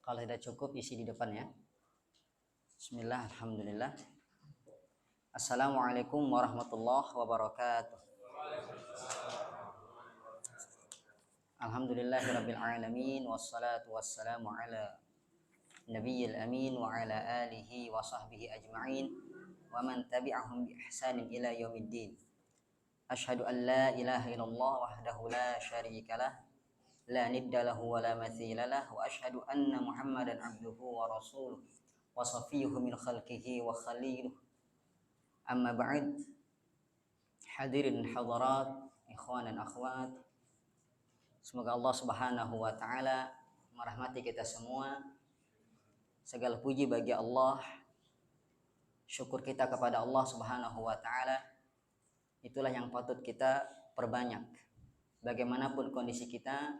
Kalau tidak cukup isi di depan ya. Bismillah, alhamdulillah. Assalamualaikum warahmatullahi wabarakatuh. Alhamdulillahirabbil alamin wassalatu wassalamu ala nabiyil amin wa ala alihi wa sahbihi ajma'in wa man tabi'ahum bi ihsanin ila yaumiddin. Asyhadu an la ilaha illallah wahdahu la syarikalah la nidda lahu wa la mathila lah wa asyhadu anna Muhammadan abduhu wa rasuluh wa safiyuhu min khalqihi wa khaliluh. Amma ba'd. Hadirin hadirat, ikhwan dan akhwat, semoga Allah Subhanahu wa taala merahmati kita semua. Segala puji bagi Allah. Syukur kita kepada Allah Subhanahu wa taala itulah yang patut kita perbanyak. Bagaimanapun kondisi kita,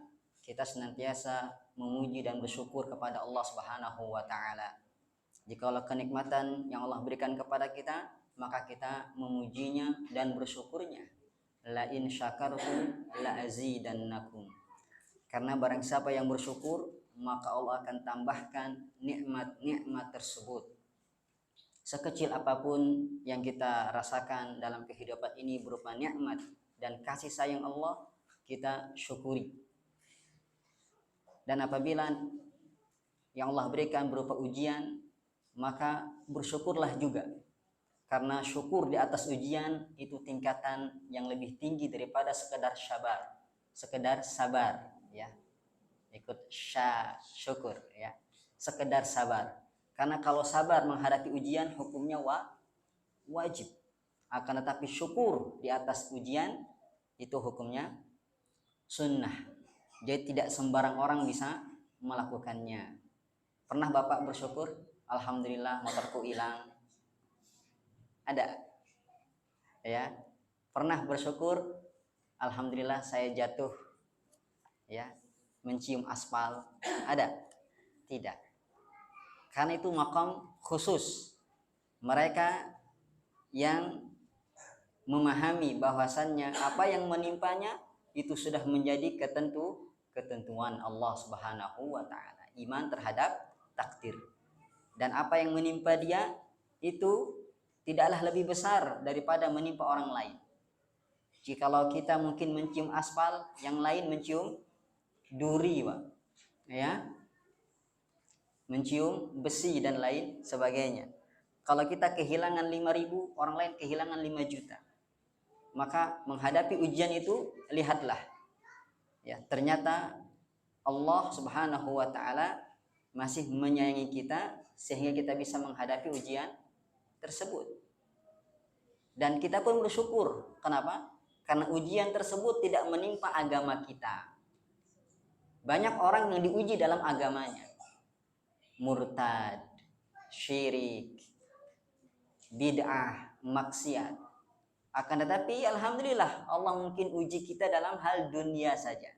kita senantiasa memuji dan bersyukur kepada Allah Subhanahu wa taala. Jikalau kenikmatan yang Allah berikan kepada kita, maka kita memujinya dan bersyukurnya. La in syakartum la azidannakum. Karena barang siapa yang bersyukur, maka Allah akan tambahkan nikmat-nikmat tersebut. Sekecil apapun yang kita rasakan dalam kehidupan ini berupa nikmat dan kasih sayang Allah, kita syukuri. Dan apabila yang Allah berikan berupa ujian, maka bersyukurlah juga. Karena syukur di atas ujian itu tingkatan yang lebih tinggi daripada sekedar sabar ya. Ikut syukur ya. Sekedar sabar. Karena kalau sabar menghadapi ujian hukumnya wajib. Akan tetapi syukur di atas ujian itu hukumnya sunnah. Jadi tidak sembarang orang bisa melakukannya. Pernah Bapak bersyukur? Alhamdulillah motorku hilang. Ada? Ya. Pernah bersyukur? Alhamdulillah saya jatuh. Ya. Mencium aspal. Ada? Tidak. Karena itu maqam khusus. Mereka yang memahami bahwasannya apa yang menimpanya itu sudah menjadi ketentuan Allah Subhanahu wa taala. Iman terhadap takdir. Dan apa yang menimpa dia itu tidaklah lebih besar daripada menimpa orang lain. Jikalau kita mungkin mencium aspal, yang lain mencium duri, Pak. Ya. Mencium besi dan lain sebagainya. Kalau kita kehilangan 5.000, orang lain kehilangan 5 juta. Maka menghadapi ujian itu lihatlah. Ya, ternyata Allah Subhanahu wa taala masih menyayangi kita sehingga kita bisa menghadapi ujian tersebut. Dan kita pun bersyukur. Kenapa? Karena ujian tersebut tidak menimpa agama kita. Banyak orang yang diuji dalam agamanya. Murtad, syirik, bid'ah, maksiat. Akan tetapi alhamdulillah Allah mungkin uji kita dalam hal dunia saja.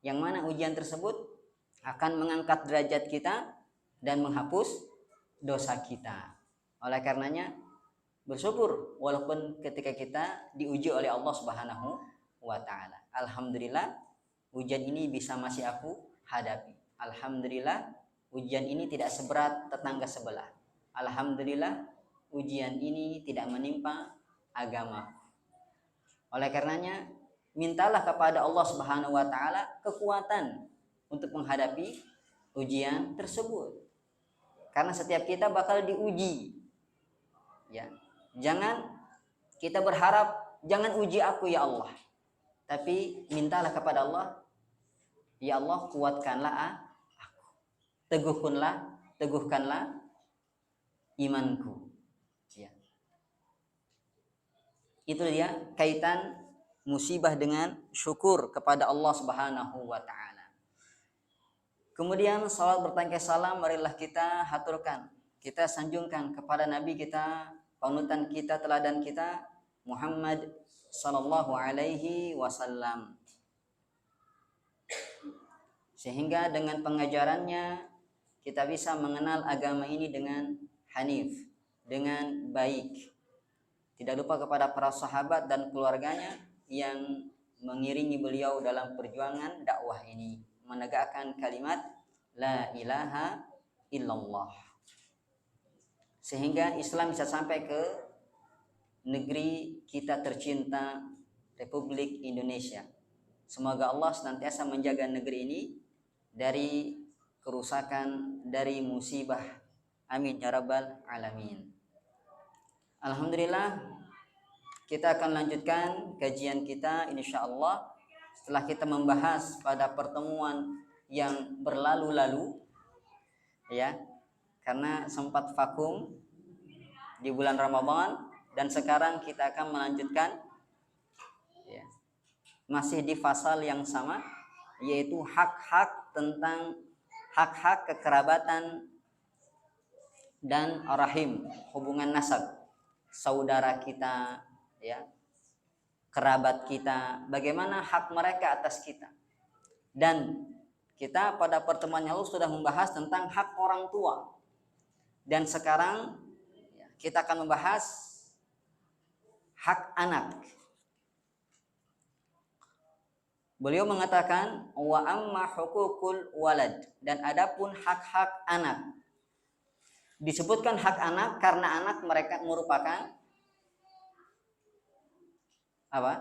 Yang mana ujian tersebut akan mengangkat derajat kita dan menghapus dosa kita. Oleh karenanya bersyukur walaupun ketika kita diuji oleh Allah Subhanahu wa taala. Alhamdulillah ujian ini bisa masih aku hadapi. Alhamdulillah ujian ini tidak seberat tetangga sebelah. Alhamdulillah ujian ini tidak menimpa agama. Oleh karenanya mintalah kepada Allah Subhanahu wa taala kekuatan untuk menghadapi ujian tersebut. Karena setiap kita bakal diuji. Ya. Jangan kita berharap jangan uji aku ya Allah. Tapi mintalah kepada Allah, ya Allah kuatkanlah aku. Teguhkanlah imanku. Ya. Itu dia kaitan musibah dengan syukur kepada Allah Subhanahu wa taala. Kemudian salat bertangkai salam marilah kita haturkan, kita sanjungkan kepada Nabi kita, panutan kita, teladan kita Muhammad sallallahu alaihi wasallam. Sehingga dengan pengajarannya kita bisa mengenal agama ini dengan hanif, dengan baik. Tidak lupa kepada para sahabat dan keluarganya yang mengiringi beliau dalam perjuangan dakwah ini, menegakkan kalimat la ilaha illallah. Sehingga Islam bisa sampai ke negeri kita tercinta, Republik Indonesia. Semoga Allah senantiasa menjaga negeri ini dari kerusakan, dari musibah. Amin ya rabbal alamin. Alhamdulillah, kita akan lanjutkan kajian kita insyaallah setelah kita membahas pada pertemuan yang berlalu-lalu, ya, karena sempat vakum di bulan Ramadan, dan sekarang kita akan melanjutkan, ya, masih di pasal yang sama, yaitu hak-hak tentang hak-hak kekerabatan dan rahim, hubungan nasab, saudara kita, ya, kerabat kita, bagaimana hak mereka atas kita. Dan kita pada pertemuan yang lalu sudah membahas tentang hak orang tua, dan sekarang kita akan membahas hak anak. Beliau mengatakan wa amma hukukul walad, dan adapun hak-hak anak. Disebutkan hak anak karena anak mereka merupakan apa?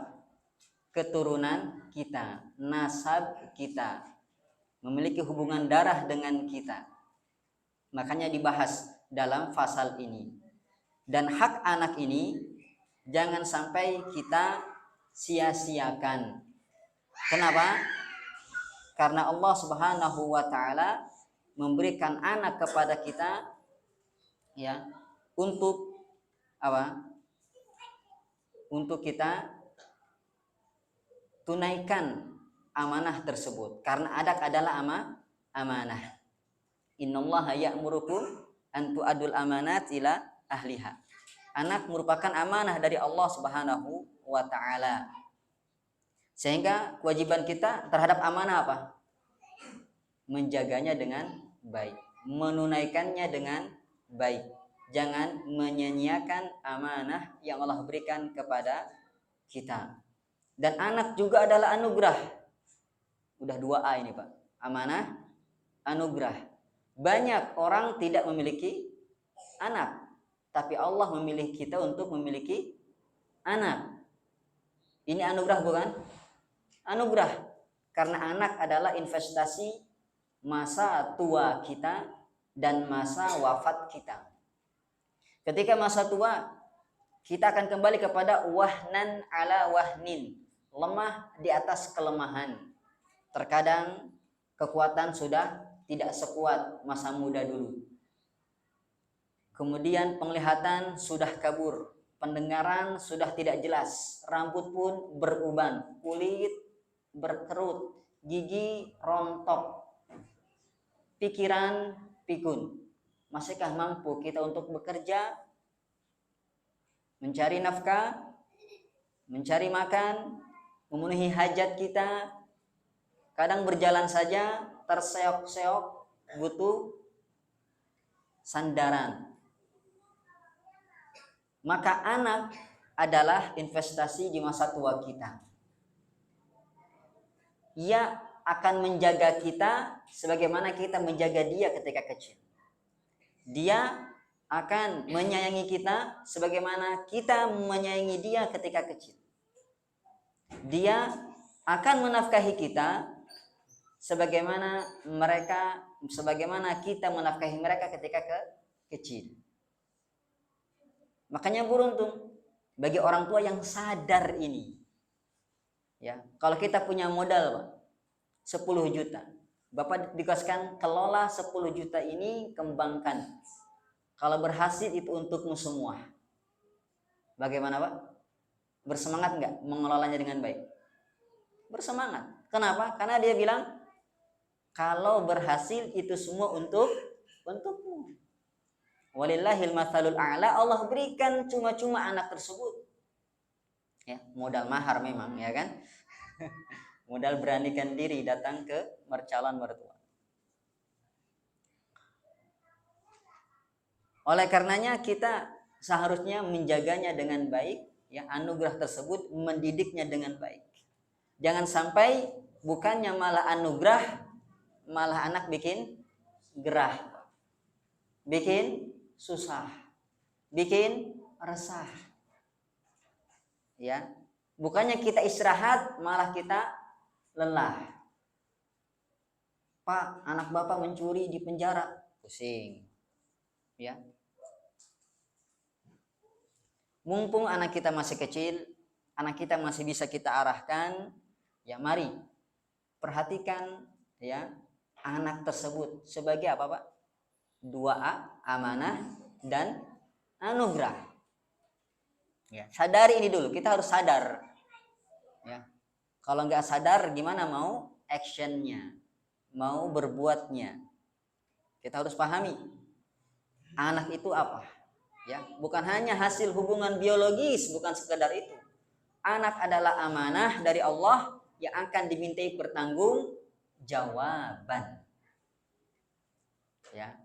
Keturunan kita, nasab kita, memiliki hubungan darah dengan kita. Makanya dibahas dalam pasal ini. Dan hak anak ini jangan sampai kita sia-siakan. Kenapa? Karena Allah Subhanahu wa taala memberikan anak kepada kita, ya, untuk apa? Untuk kita tunaikan amanah tersebut. Karena anak adalah amanah. Innallaha ya'murukum an tu'adul amanat ila ahliha. Anak merupakan amanah dari Allah Subhanahu wa taala. Sehingga kewajiban kita terhadap amanah apa? Menjaganya dengan baik, menunaikannya dengan baik. Jangan menyia-nyiakan amanah yang Allah berikan kepada kita. Dan anak juga adalah anugerah. Udah 2A ini, Pak. Amanah, anugerah. Banyak orang tidak memiliki anak, tapi Allah memilih kita untuk memiliki anak. Ini anugerah bukan? Anugerah. Karena anak adalah investasi masa tua kita dan masa wafat kita. Ketika masa tua, kita akan kembali kepada wahnan ala wahnin, lemah di atas kelemahan. Terkadang kekuatan sudah tidak sekuat masa muda dulu. Kemudian penglihatan sudah kabur, pendengaran sudah tidak jelas, rambut pun beruban, kulit berkerut, gigi rontok, pikiran pikun. Masihkah mampu kita untuk bekerja, mencari nafkah, mencari makan, memenuhi hajat kita? Kadang berjalan saja terseok-seok, butuh sandaran. Maka anak adalah investasi di masa tua kita. Ia akan menjaga kita sebagaimana kita menjaga dia ketika kecil. Dia akan menyayangi kita sebagaimana kita menyayangi dia ketika kecil. Dia akan menafkahi kita sebagaimana kita menafkahi mereka ketika kecil. Makanya beruntung bagi orang tua yang sadar ini. Ya, kalau kita punya modal, Pak, 10 juta. Bapak dikasihkan kelola 10 juta ini, kembangkan. Kalau berhasil itu untukmu semua. Bagaimana, Pak? Bersemangat nggak mengelolanya dengan baik? Bersemangat. Kenapa? Karena dia bilang, kalau berhasil itu semua untukmu. Walillahil matsalul a'la, Allah berikan cuma-cuma anak tersebut. Ya, modal mahar memang, ya kan? Modal beranikan diri datang ke calon mertua. Oleh karenanya kita seharusnya menjaganya dengan baik, ya, anugerah tersebut, mendidiknya dengan baik. Jangan sampai bukannya malah anugerah, malah anak bikin gerah, bikin susah, bikin resah. Ya, bukannya kita istirahat, malah kita lelah. Pak, anak bapak mencuri di penjara, pusing. Ya, mumpung anak kita masih kecil, anak kita masih bisa kita arahkan, ya mari perhatikan ya anak tersebut sebagai apa Pak? 2A, amanah dan anugerah. Ya, sadari ini dulu, kita harus sadar. Ya, kalau nggak sadar gimana mau actionnya, mau berbuatnya. Kita harus pahami anak itu apa. Ya, bukan hanya hasil hubungan biologis, bukan sekedar itu. Anak adalah amanah dari Allah yang akan dimintai pertanggungjawaban. Ya,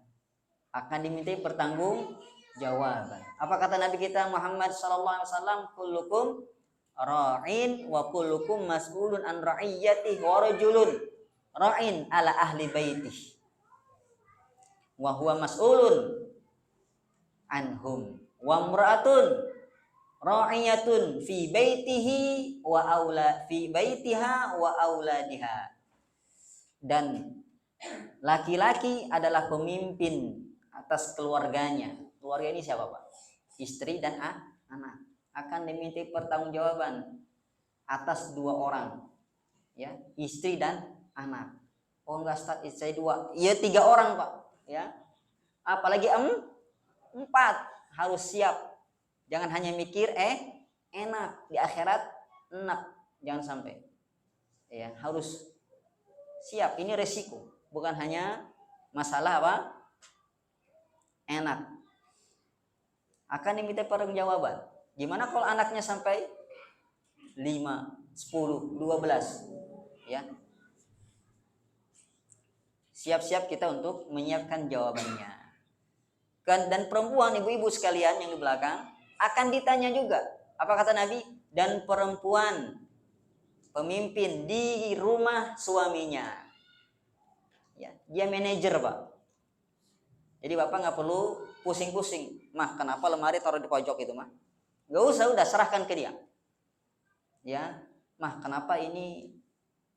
akan dimintai pertanggungjawaban. Apa kata Nabi kita Muhammad SAW? Kullukum ra'in wa kullukum mas'ulun an ra'iyyatihi wa rajulun ra'in ala ahli baitihi wa huwa mas'ulun anhum wa imra'atun ra'iyatun fi baitihi wa aula fi baitiha wa auladiha. Dan laki-laki adalah pemimpin atas keluarganya. Keluarga ini siapa Pak? Istri dan anak. Akan dimintai pertanggungjawaban atas 2 orang. Ya, istri dan anak. Oh enggak Ustaz, istri 2. Iya 3 orang Pak. Ya. Apalagi 4. Harus siap. Jangan hanya mikir enak di akhirat enak, jangan sampai. Ya, harus siap. Ini resiko, bukan hanya masalah apa? Enak. Akan diminta pertanggungjawaban. Gimana kalau anaknya sampai 5, 10, 12? Ya. Siap-siap kita untuk menyiapkan jawabannya. Dan perempuan, ibu-ibu sekalian yang di belakang, akan ditanya juga. Apa kata Nabi? Dan perempuan pemimpin di rumah suaminya. Ya, dia manajer Pak. Jadi Bapak nggak perlu pusing-pusing. Mah, kenapa lemari taruh di pojok itu mah? Gak usah, udah serahkan ke dia. Ya, mah kenapa ini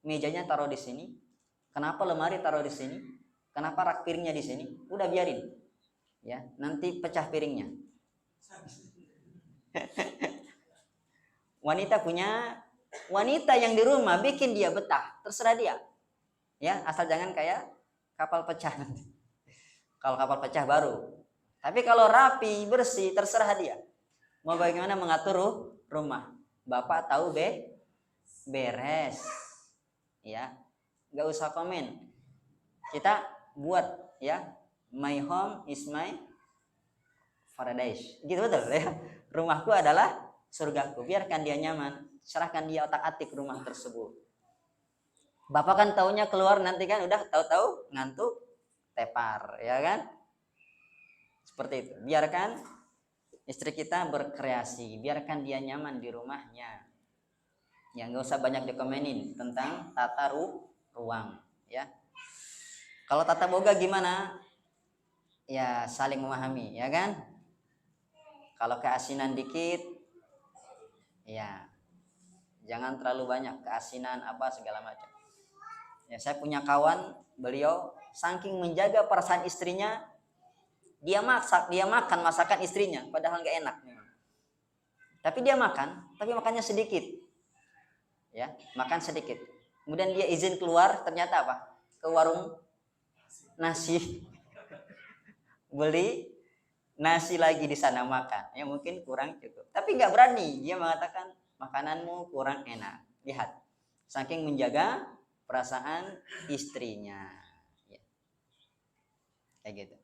mejanya taruh di sini? Kenapa lemari taruh di sini? Kenapa rak piringnya di sini? Udah biarin. Ya, nanti pecah piringnya. Wanita yang di rumah bikin dia betah, terserah dia. Ya, asal jangan kayak kapal pecah nanti. Kalau kapal pecah baru. Tapi kalau rapi, bersih, terserah dia. Mau bagaimana mengatur rumah. Bapak tahu beres. Ya, nggak usah komen. Kita buat ya, my home is my paradise. Gitu betul ya. Rumahku adalah surgaku. Biarkan dia nyaman. Serahkan dia otak-atik rumah tersebut. Bapak kan taunya keluar nanti kan udah tahu-tahu ngantuk tepar, ya kan? Seperti itu. Biarkan istri kita berkreasi, biarkan dia nyaman di rumahnya. Ya nggak usah banyak dikomenin tentang tata ruang, ya. Kalau tata boga gimana? Ya saling memahami, ya kan? Kalau keasinan dikit, ya jangan terlalu banyak keasinan apa segala macam. Ya, saya punya kawan, beliau saking menjaga perasaan istrinya, dia makan masakan istrinya, padahal nggak enak. Tapi dia makan, tapi makannya sedikit. Ya, makan sedikit. Kemudian dia izin keluar, ternyata apa? Ke warung nasi. Beli nasi lagi di sana makan. Ya mungkin kurang cukup. Tapi nggak berani, dia mengatakan makananmu kurang enak. Lihat, saking menjaga perasaan istrinya, ya. Kayak gitu.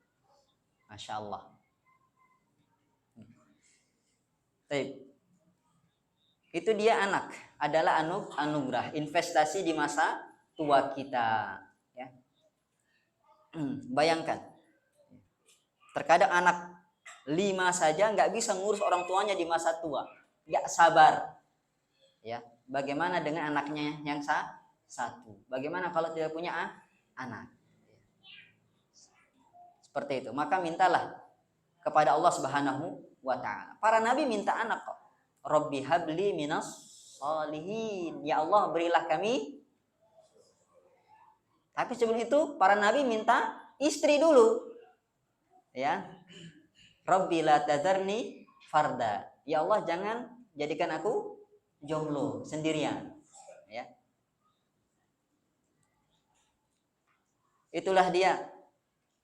Masya Allah. Itu dia anak adalah anugerah, investasi di masa tua kita. Ya. Bayangkan, terkadang anak 5 saja nggak bisa ngurus orang tuanya di masa tua, nggak sabar. Ya, bagaimana dengan anaknya yang 1? Bagaimana kalau tidak punya anak. Seperti itu. Maka mintalah kepada Allah Subhanahu wa ta'ala. Para nabi minta anak kok. Rabbi habli minas sholihin. Ya Allah, berilah kami. Tapi sebelum itu para nabi minta istri dulu. Ya. Rabbi la tadharni farda. Ya Allah, jangan jadikan aku jomblo, sendirian. Ya. Itulah dia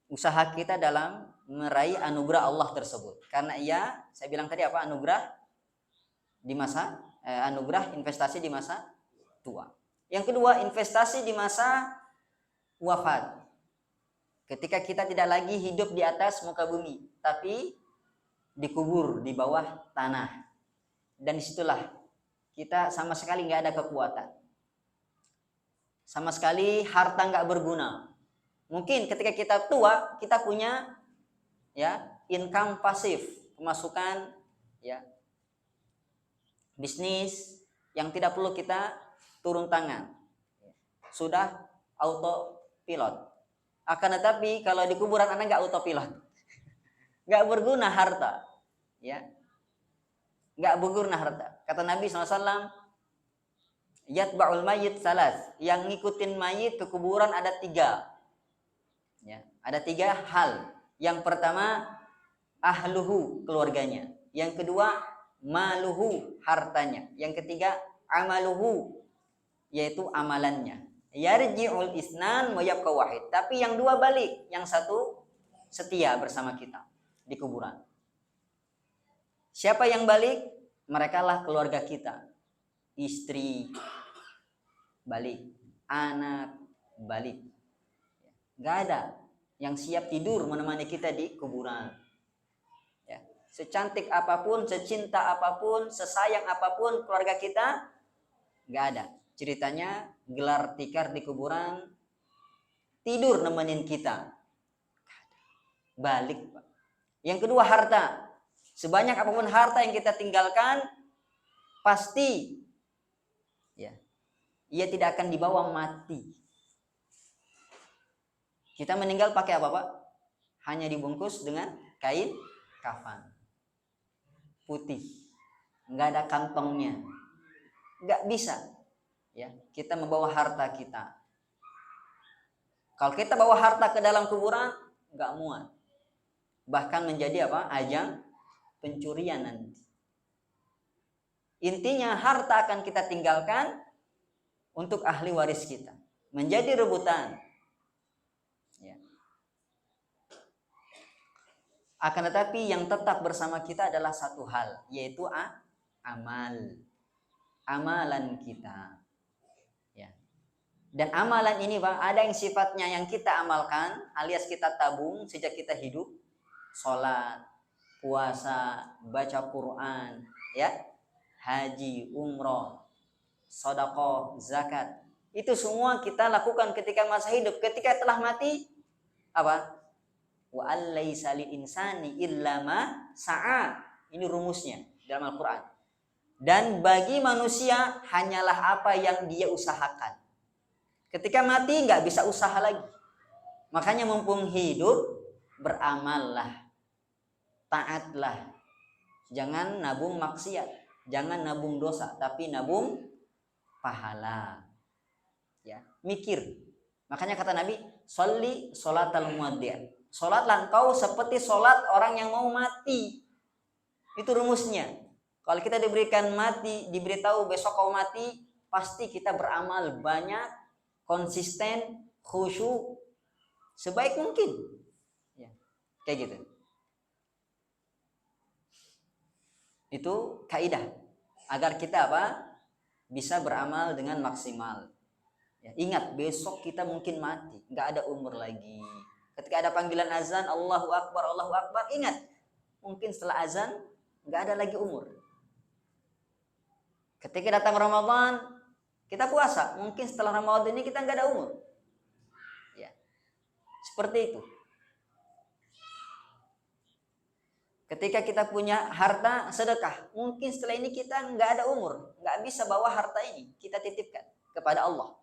usaha kita dalam meraih anugerah Allah tersebut. Karena saya bilang tadi apa? Anugerah di masa anugerah investasi di masa tua. Yang kedua, investasi di masa wafat. Ketika kita tidak lagi hidup di atas muka bumi, tapi dikubur di bawah tanah. Dan disitulah kita sama sekali nggak ada kekuatan. Sama sekali harta nggak berguna. Mungkin ketika kita tua, kita punya ya income pasif, pemasukan ya bisnis yang tidak perlu kita turun tangan. Sudah autopilot. Akan tetapi kalau di kuburan Anda nggak autopilot. Nggak berguna harta. Ya. Nggak berguna harta. Kata Nabi SAW, yatba'ul mayyit salas. Yang ngikutin mayit ke kuburan ada 3. Ya, ada 3 hal. Yang pertama, ahluhu, keluarganya. Yang kedua, maluhu, hartanya. Yang ketiga, amaluhu, yaitu amalannya. Yarji'ul isnan wa yabqa wahid. Tapi yang 2 balik, yang 1 setia bersama kita di kuburan. Siapa yang balik? Mereka lah keluarga kita. Istri balik, anak balik. Gak ada yang siap tidur menemani kita di kuburan. Ya. Secantik apapun, secinta apapun, sesayang apapun keluarga kita, gak ada. Ceritanya gelar tikar di kuburan, tidur nemenin kita. Balik. Yang kedua, harta. Sebanyak apapun harta yang kita tinggalkan, pasti ya, ia tidak akan dibawa mati. Kita meninggal pakai apa, Pak? Hanya dibungkus dengan kain kafan putih, nggak ada kantongnya, nggak bisa. Ya, kita membawa harta kita. Kalau kita bawa harta ke dalam kuburan, nggak muat. Bahkan menjadi apa? Ajang pencurian nanti. Intinya harta akan kita tinggalkan untuk ahli waris kita, menjadi rebutan. Ya. Akan tetapi yang tetap bersama kita adalah satu hal, yaitu amalan kita. Ya. Dan amalan ini, Bang, ada yang sifatnya yang kita amalkan, alias kita tabung sejak kita hidup, sholat, puasa, baca Quran, ya, haji, umroh, sedekah, zakat. Itu semua kita lakukan ketika masa hidup. Ketika telah mati, apa? Wa allaisa lil insani illa ma sa'a. Ini rumusnya dalam Al-Qur'an. Dan bagi manusia hanyalah apa yang dia usahakan. Ketika mati nggak bisa usaha lagi. Makanya mumpung hidup, beramallah, taatlah. Jangan nabung maksiat, jangan nabung dosa, tapi nabung pahala. Ya, mikir. Makanya kata Nabi, sholli sholatal muwaddi'. Sholatlah engkau seperti sholat orang yang mau mati. Itu rumusnya. Kalau kita diberikan mati, diberitahu besok kau mati, pasti kita beramal banyak, konsisten, khusyuk, sebaik mungkin. Ya, kayak gitu. Itu kaidah agar kita apa? Bisa beramal dengan maksimal. Ya, ingat besok kita mungkin mati, nggak ada umur lagi. Ketika ada panggilan azan, Allahu Akbar, ingat, mungkin setelah azan nggak ada lagi umur. Ketika datang Ramadan, kita puasa, mungkin setelah Ramadan ini kita nggak ada umur. Ya, seperti itu. Ketika kita punya harta sedekah, mungkin setelah ini kita nggak ada umur, nggak bisa bawa harta ini, kita titipkan kepada Allah.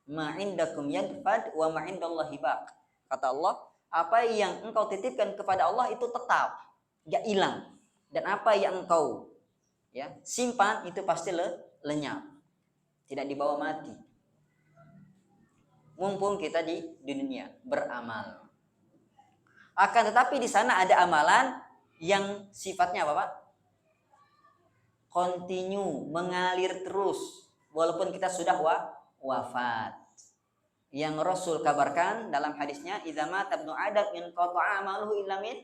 Ma indakum yanfad wa ma indallahi baq. Kata Allah, apa yang engkau titipkan kepada Allah itu tetap, enggak hilang. Dan apa yang engkau simpan itu pasti lenyap. Tidak dibawa mati. Mumpung kita di dunia beramal. Akan tetapi di sana ada amalan yang sifatnya apa, Pak? Continue, mengalir terus walaupun kita sudah wafat. Yang Rasul kabarkan dalam hadisnya, idza mata ibnu adam in qata'a amaluhu illa min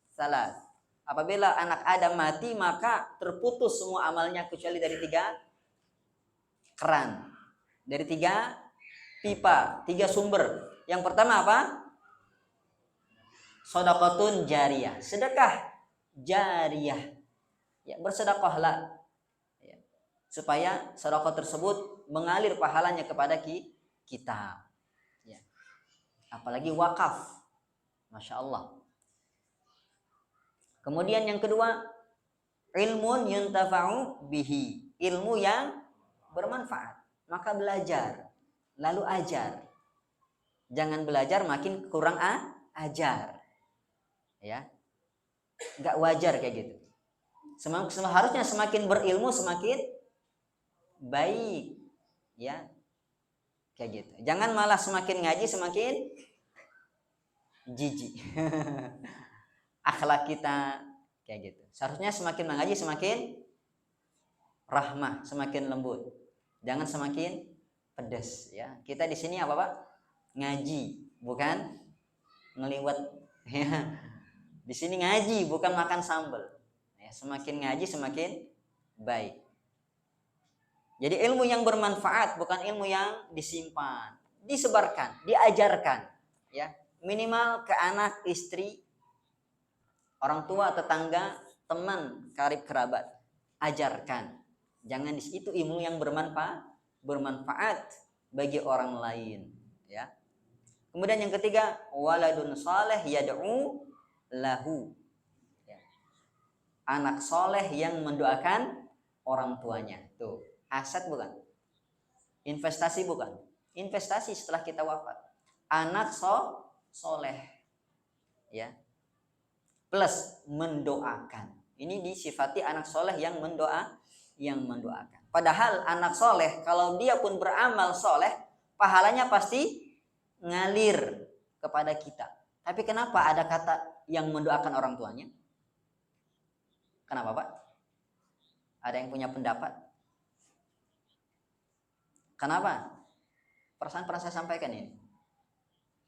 salat. Apabila anak Adam mati maka terputus semua amalnya kecuali dari 3 keran, dari 3 pipa, 3 sumber. Yang pertama apa? Shadaqatun jariyah, sedekah jariyah. Ya, bersedekahlah ya, supaya sedekah tersebut mengalir pahalanya kepada kita ya. Apalagi wakaf, Masya Allah. Kemudian yang kedua, ilmun yuntafa'u bihi, ilmu yang bermanfaat. Maka belajar, lalu ajar. Jangan belajar makin kurang ajar. Ya. Enggak wajar kayak gitu. Harusnya semakin berilmu semakin baik. Ya. Kayak gitu. Jangan malah semakin ngaji semakin jijik. Akhlak kita kayak gitu. Seharusnya semakin mengaji semakin rahmah, semakin lembut. Jangan semakin pedas ya. Kita di sini apa, Pak? Ngaji, bukan ngeliwat ya. Di sini ngaji bukan makan sambal. Ya, semakin ngaji semakin baik. Jadi ilmu yang bermanfaat bukan ilmu yang disimpan, disebarkan, diajarkan ya. Minimal ke anak, istri, orang tua, tetangga, teman, karib kerabat, ajarkan. Jangan di situ ilmu yang bermanfaat bagi orang lain, ya. Kemudian yang ketiga, waladun saleh yad'u lahu. Ya. Anak soleh yang mendoakan orang tuanya. Tuh, aset bukan? Investasi bukan? Investasi setelah kita wafat. Anak soleh, ya. Plus mendoakan. Ini disifati anak soleh yang mendoakan. Padahal anak soleh kalau dia pun beramal soleh, pahalanya pasti ngalir kepada kita. Tapi kenapa ada kata yang mendoakan orang tuanya? Kenapa, Pak? Ada yang punya pendapat? Kenapa? Perasaan pernah saya sampaikan ini.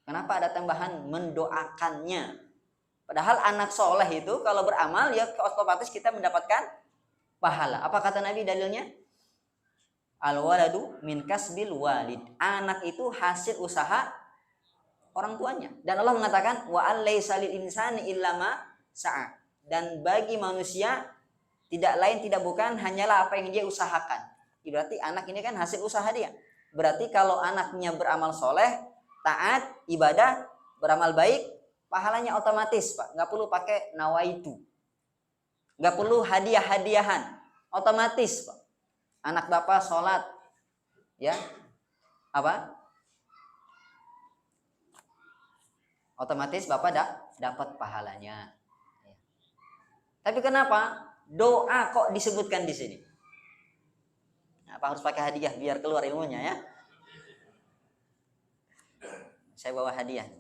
Kenapa ada tambahan mendoakannya? Padahal anak soleh itu kalau beramal ya otomatis kita mendapatkan pahala. Apa kata Nabi dalilnya? Al-waladu min kasbil walid. Anak itu hasil usaha orang tuanya. Dan Allah mengatakan wa allaisa lil insani illa ma sa'a. Dan bagi manusia tidak lain tidak bukan hanyalah apa yang dia usahakan. Berarti anak ini kan hasil usaha dia. Berarti kalau anaknya beramal soleh, taat, ibadah, beramal baik, pahalanya otomatis, Pak. Nggak perlu pakai nawaitu. Nggak perlu hadiah-hadiahan. Otomatis, Pak. Anak bapak sholat, ya, apa? Otomatis bapak dapat pahalanya. Tapi kenapa doa kok disebutkan di sini? Apa harus pakai hadiah biar keluar ilmunya ya? Saya bawa hadiah.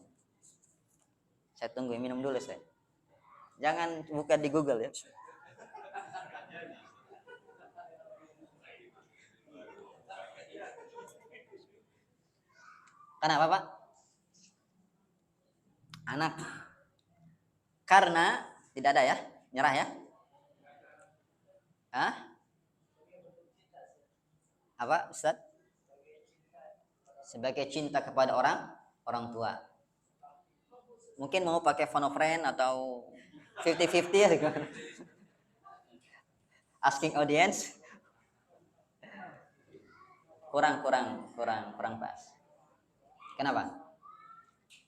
Saya tunggu minum dulu saya. Jangan buka di Google ya. Kenapa, Pak? Anak. Karena tidak ada ya, nyerah ya. Hah? Apa, Ustaz? Sebagai cinta kepada orang tua. Mungkin mau pakai phone a friend atau 50-50 ya. Asking audience. Kurang pas. Kenapa?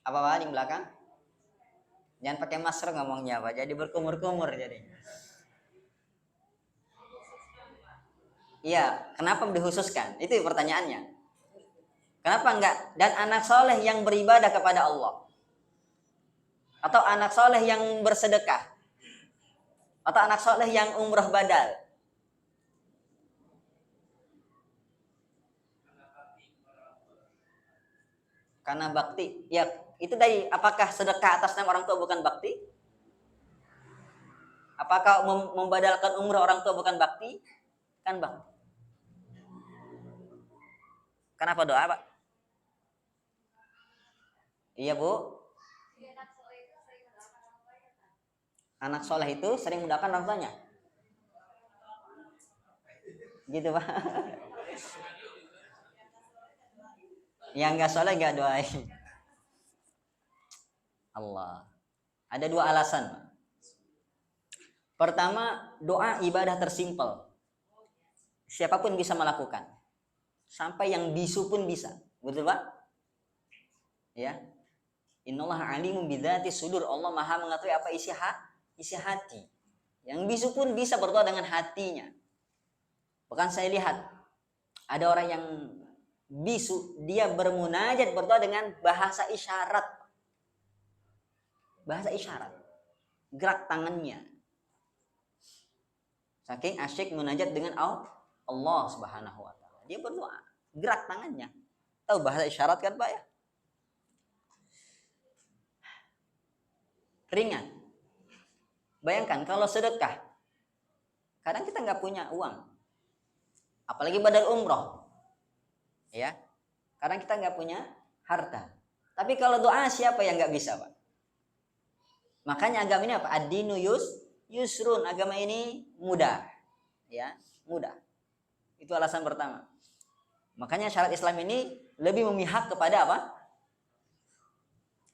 Apa di belakang? Jangan pakai masker ngomongnya, Pak. Jadi berkumur-kumur jadi. Iya, kenapa dikhususkan? Itu pertanyaannya. Kenapa enggak? Dan anak soleh yang beribadah kepada Allah. Atau anak soleh yang bersedekah. Atau anak soleh yang umrah badal. Karena bakti. Ya, itu dari apakah sedekah atas nama orang tua bukan bakti? Apakah membadalkan umrah orang tua bukan bakti? Kan bakti. Kenapa doa, Pak? Iya, Bu. Anak soleh itu sering mendoakan orang tuanya. Gitu, Pak. Yang enggak soleh enggak doain. Allah. Ada dua alasan. Pertama, doa ibadah tersimpel. Siapapun bisa melakukan. Sampai yang bisu pun bisa. Betul, Pak? Ya. Innallaha alimun bidzati sudur. Allah Maha mengetahui apa isi hati. Yang bisu pun bisa berdoa dengan hatinya. Bahkan saya lihat ada orang yang bisu, dia bermunajat berdoa dengan bahasa isyarat. Bahasa isyarat. Gerak tangannya. Saking asyik munajat dengan Allah Subhanahu wa taala. Dia berdoa, gerak tangannya. Tahu bahasa isyarat kan, Pak ya? Ringan. Bayangkan kalau sedekah. Kadang kita nggak punya uang. Apalagi badal umroh. Ya. Kadang kita nggak punya harta. Tapi kalau doa siapa yang nggak bisa, Pak? Makanya agama ini apa? Ad-dinu yusrun. Agama ini mudah. Ya, mudah. Itu alasan pertama. Makanya syariat Islam ini lebih memihak kepada apa?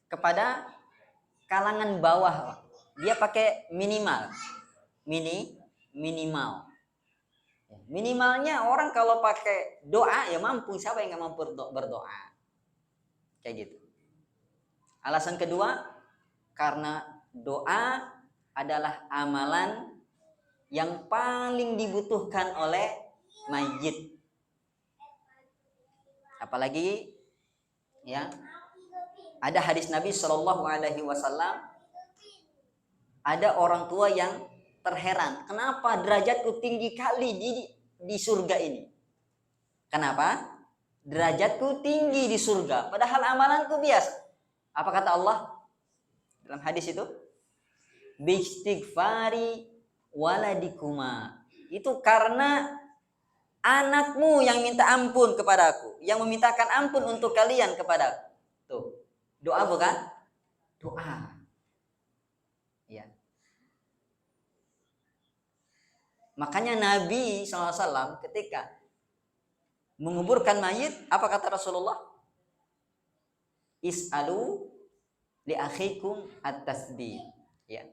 Kepada kalangan bawah, Pak. Dia pakai minimal. Minimal. Minimalnya orang kalau pakai doa ya mampu. Siapa yang nggak mampu berdoa? Kayak gitu. Alasan kedua, karena doa adalah amalan yang paling dibutuhkan oleh mayit. Apalagi ya, ada hadis Nabi Shallallahu Alaihi Wasallam, ada orang tua yang terheran, kenapa derajatku tinggi kali di surga ini? Kenapa? Derajatku tinggi di surga, padahal amalanku biasa. Apa kata Allah dalam hadis itu? Bistighfari waladikuma. Itu karena anakmu yang minta ampun kepadaku, yang memintakan ampun untuk kalian kepadaku. Tuh, doa bukan? Doa. Ya. Makanya Nabi SAW ketika menguburkan mayit, apa kata Rasulullah? Is'alu li akhikum at-tasbih. Ya.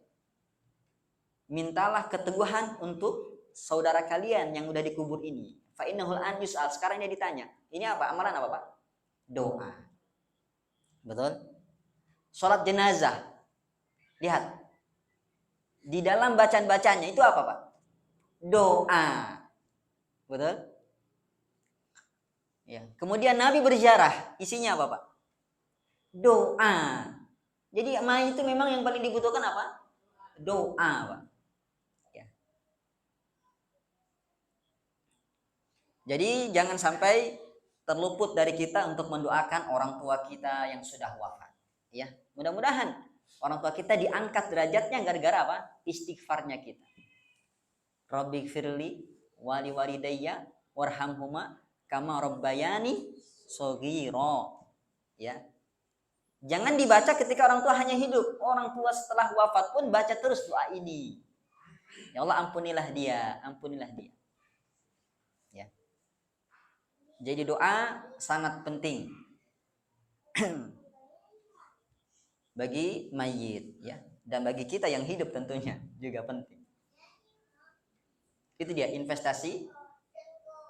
Mintalah keteguhan untuk saudara kalian yang udah dikubur ini. Fa innahul an yus'al. Sekarang dia ditanya. Ini apa? Amalan apa, Pak? Doa. Betul? Salat jenazah. Lihat. Di dalam bacaan-bacanya itu apa, Pak? Doa. Betul? Ya. Kemudian Nabi berziarah, isinya apa, Pak? Doa. Jadi mayit itu memang yang paling dibutuhkan apa? Doa, Pak. Ya. Jadi jangan sampai terluput dari kita untuk mendoakan orang tua kita yang sudah wafat. Ya, mudah-mudahan orang tua kita diangkat derajatnya gara-gara apa? Istighfarnya kita. Rabbighfirli wali walidayya warhamhuma kama rabbayani shaghira. Ya. Jangan dibaca ketika orang tua hanya hidup. Orang tua setelah wafat pun baca terus doa ini. Ya Allah, ampunilah dia, ampunilah dia. Ya. Jadi doa sangat penting bagi mayit, ya, dan bagi kita yang hidup tentunya juga penting. Itu dia investasi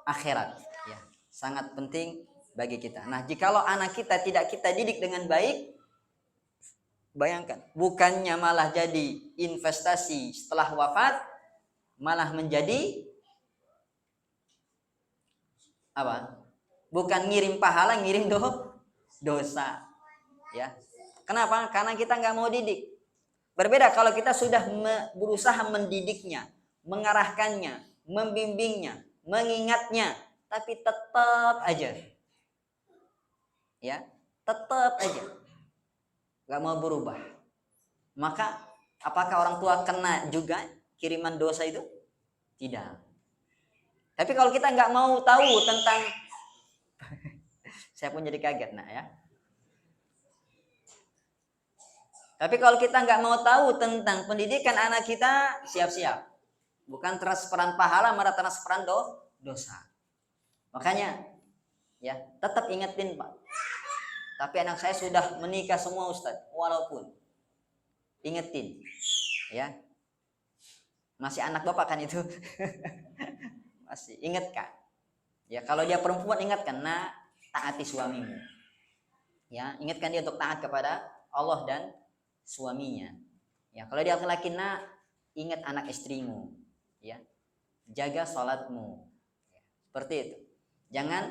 akhirat, ya, sangat penting bagi kita. Nah, jikalau anak kita tidak kita didik dengan baik, bayangkan, bukannya malah jadi investasi setelah wafat, malah menjadi apa? bukan ngirim pahala, ngirim dosa. Ya, kenapa? Karena kita nggak mau didik. Berbeda kalau kita sudah berusaha mendidiknya, mengarahkannya, membimbingnya, mengingatnya, tapi tetap aja, ya, tetap aja nggak mau berubah. Maka apakah orang tua kena juga kiriman dosa itu? Tidak. Tapi kalau kita nggak mau tahu tentang saya pun jadi kaget nak ya. Tapi kalau kita nggak mau tahu tentang pendidikan anak kita, siap-siap. Bukan transferan pahala, malah transferan dosa. Makanya, ya tetap ingetin Pak. Tapi anak saya sudah menikah semua Ustadz, walaupun ingetin, ya masih anak bapak kan itu, masih ingatkan. Ya kalau dia perempuan ingatkan, nak taati suamimu. Ya ingatkan dia untuk taat kepada Allah dan suaminya. Ya kalau dia laki-laki, nak ingat anak istrimu, ya jaga sholatmu, ya, seperti itu. Jangan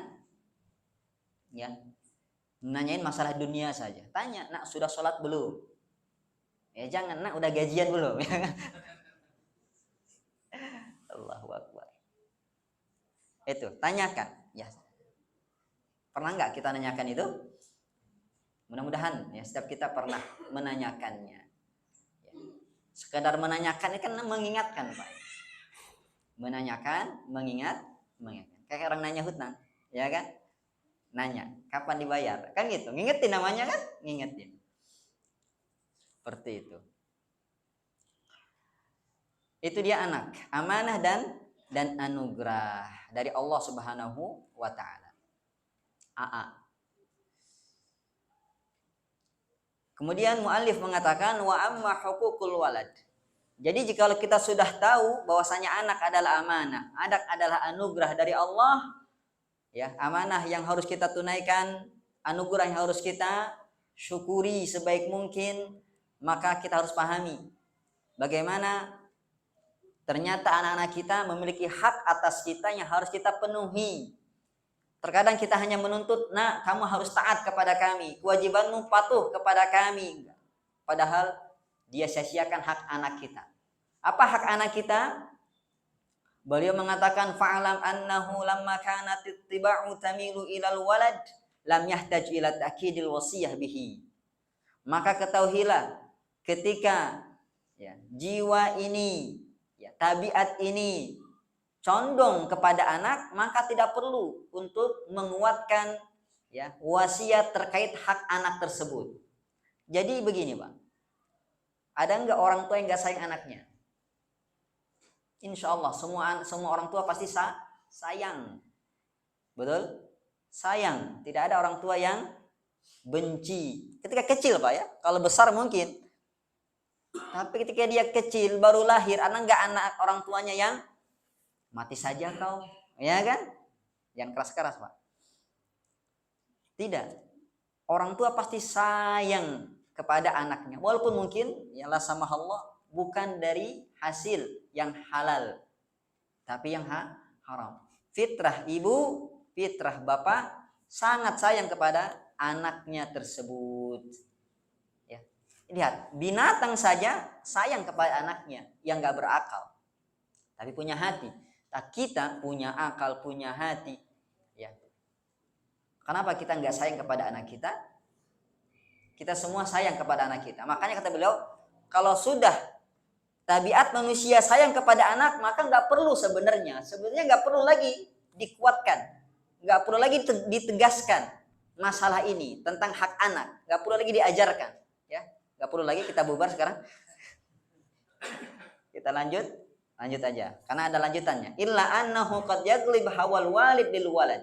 ya nanyain masalah dunia saja. Tanya, nak sudah sholat belum? Ya jangan, nak udah gajian belum? Allahu Akbar. Itu tanyakan. Ya pernah nggak kita nanyakan itu? Mudah-mudahan ya setiap kita pernah menanyakannya. Ya. Sekedar menanyakan itu kan mengingatkan Pak. Menanyakan, mengingatkan. Kayak orang nanya hutang, ya kan? Nanya, kapan dibayar? Kan gitu, ngingetin namanya kan? Ngingetin. Seperti itu. Itu dia anak, amanah dan anugerah dari Allah Subhanahu wa taala. AA. Kemudian muallif mengatakan wa amma huququl walad. Jadi jika kita sudah tahu bahwasanya anak adalah amanah, anak adalah anugerah dari Allah, ya, amanah yang harus kita tunaikan, anugerah yang harus kita syukuri sebaik mungkin, maka kita harus pahami bagaimana ternyata anak-anak kita memiliki hak atas kita yang harus kita penuhi. Terkadang kita hanya menuntut, nak kamu harus taat kepada kami, kewajibanmu patuh kepada kami. Padahal dia sia-siakan hak anak kita. Apa hak anak kita? Beliau mengatakan fa'alam annahu lamma kanat ittiba'u tamilu ilal walad lam yahtaj ila ta'kidil wasiyah bihi. Maka ketahuilah ketika ya, jiwa ini, ya, tabiat ini condong kepada anak, maka tidak perlu untuk menguatkan ya wasiat terkait hak anak tersebut. Jadi begini Pak, ada nggak orang tua yang nggak sayang anaknya? Insya Allah semua orang tua pasti sayang, betul? Sayang. Tidak ada orang tua yang benci. Ketika kecil Pak ya, kalau besar mungkin. Tapi ketika dia kecil baru lahir, nggak anak orang tuanya yang mati saja kau, ya kan? Jangan keras-keras Pak. Tidak. Orang tua pasti sayang kepada anaknya, walaupun mungkin ya la sama Allah bukan dari hasil yang halal, tapi yang haram. Fitrah ibu, fitrah bapak sangat sayang kepada anaknya tersebut. Ya. Lihat, binatang saja sayang kepada anaknya yang nggak berakal, tapi punya hati. Kita punya akal, punya hati. Ya. Kenapa kita nggak sayang kepada anak kita? Kita semua sayang kepada anak kita. Makanya kata beliau, kalau sudah tabiat manusia sayang kepada anak, maka nggak perlu sebenarnya nggak perlu lagi dikuatkan, nggak perlu lagi ditegaskan masalah ini tentang hak anak, nggak perlu lagi diajarkan, ya, nggak perlu lagi. Kita bubar sekarang, kita lanjut aja, karena ada lanjutannya. Illa annahu qad yaglib hawal walid lil walad.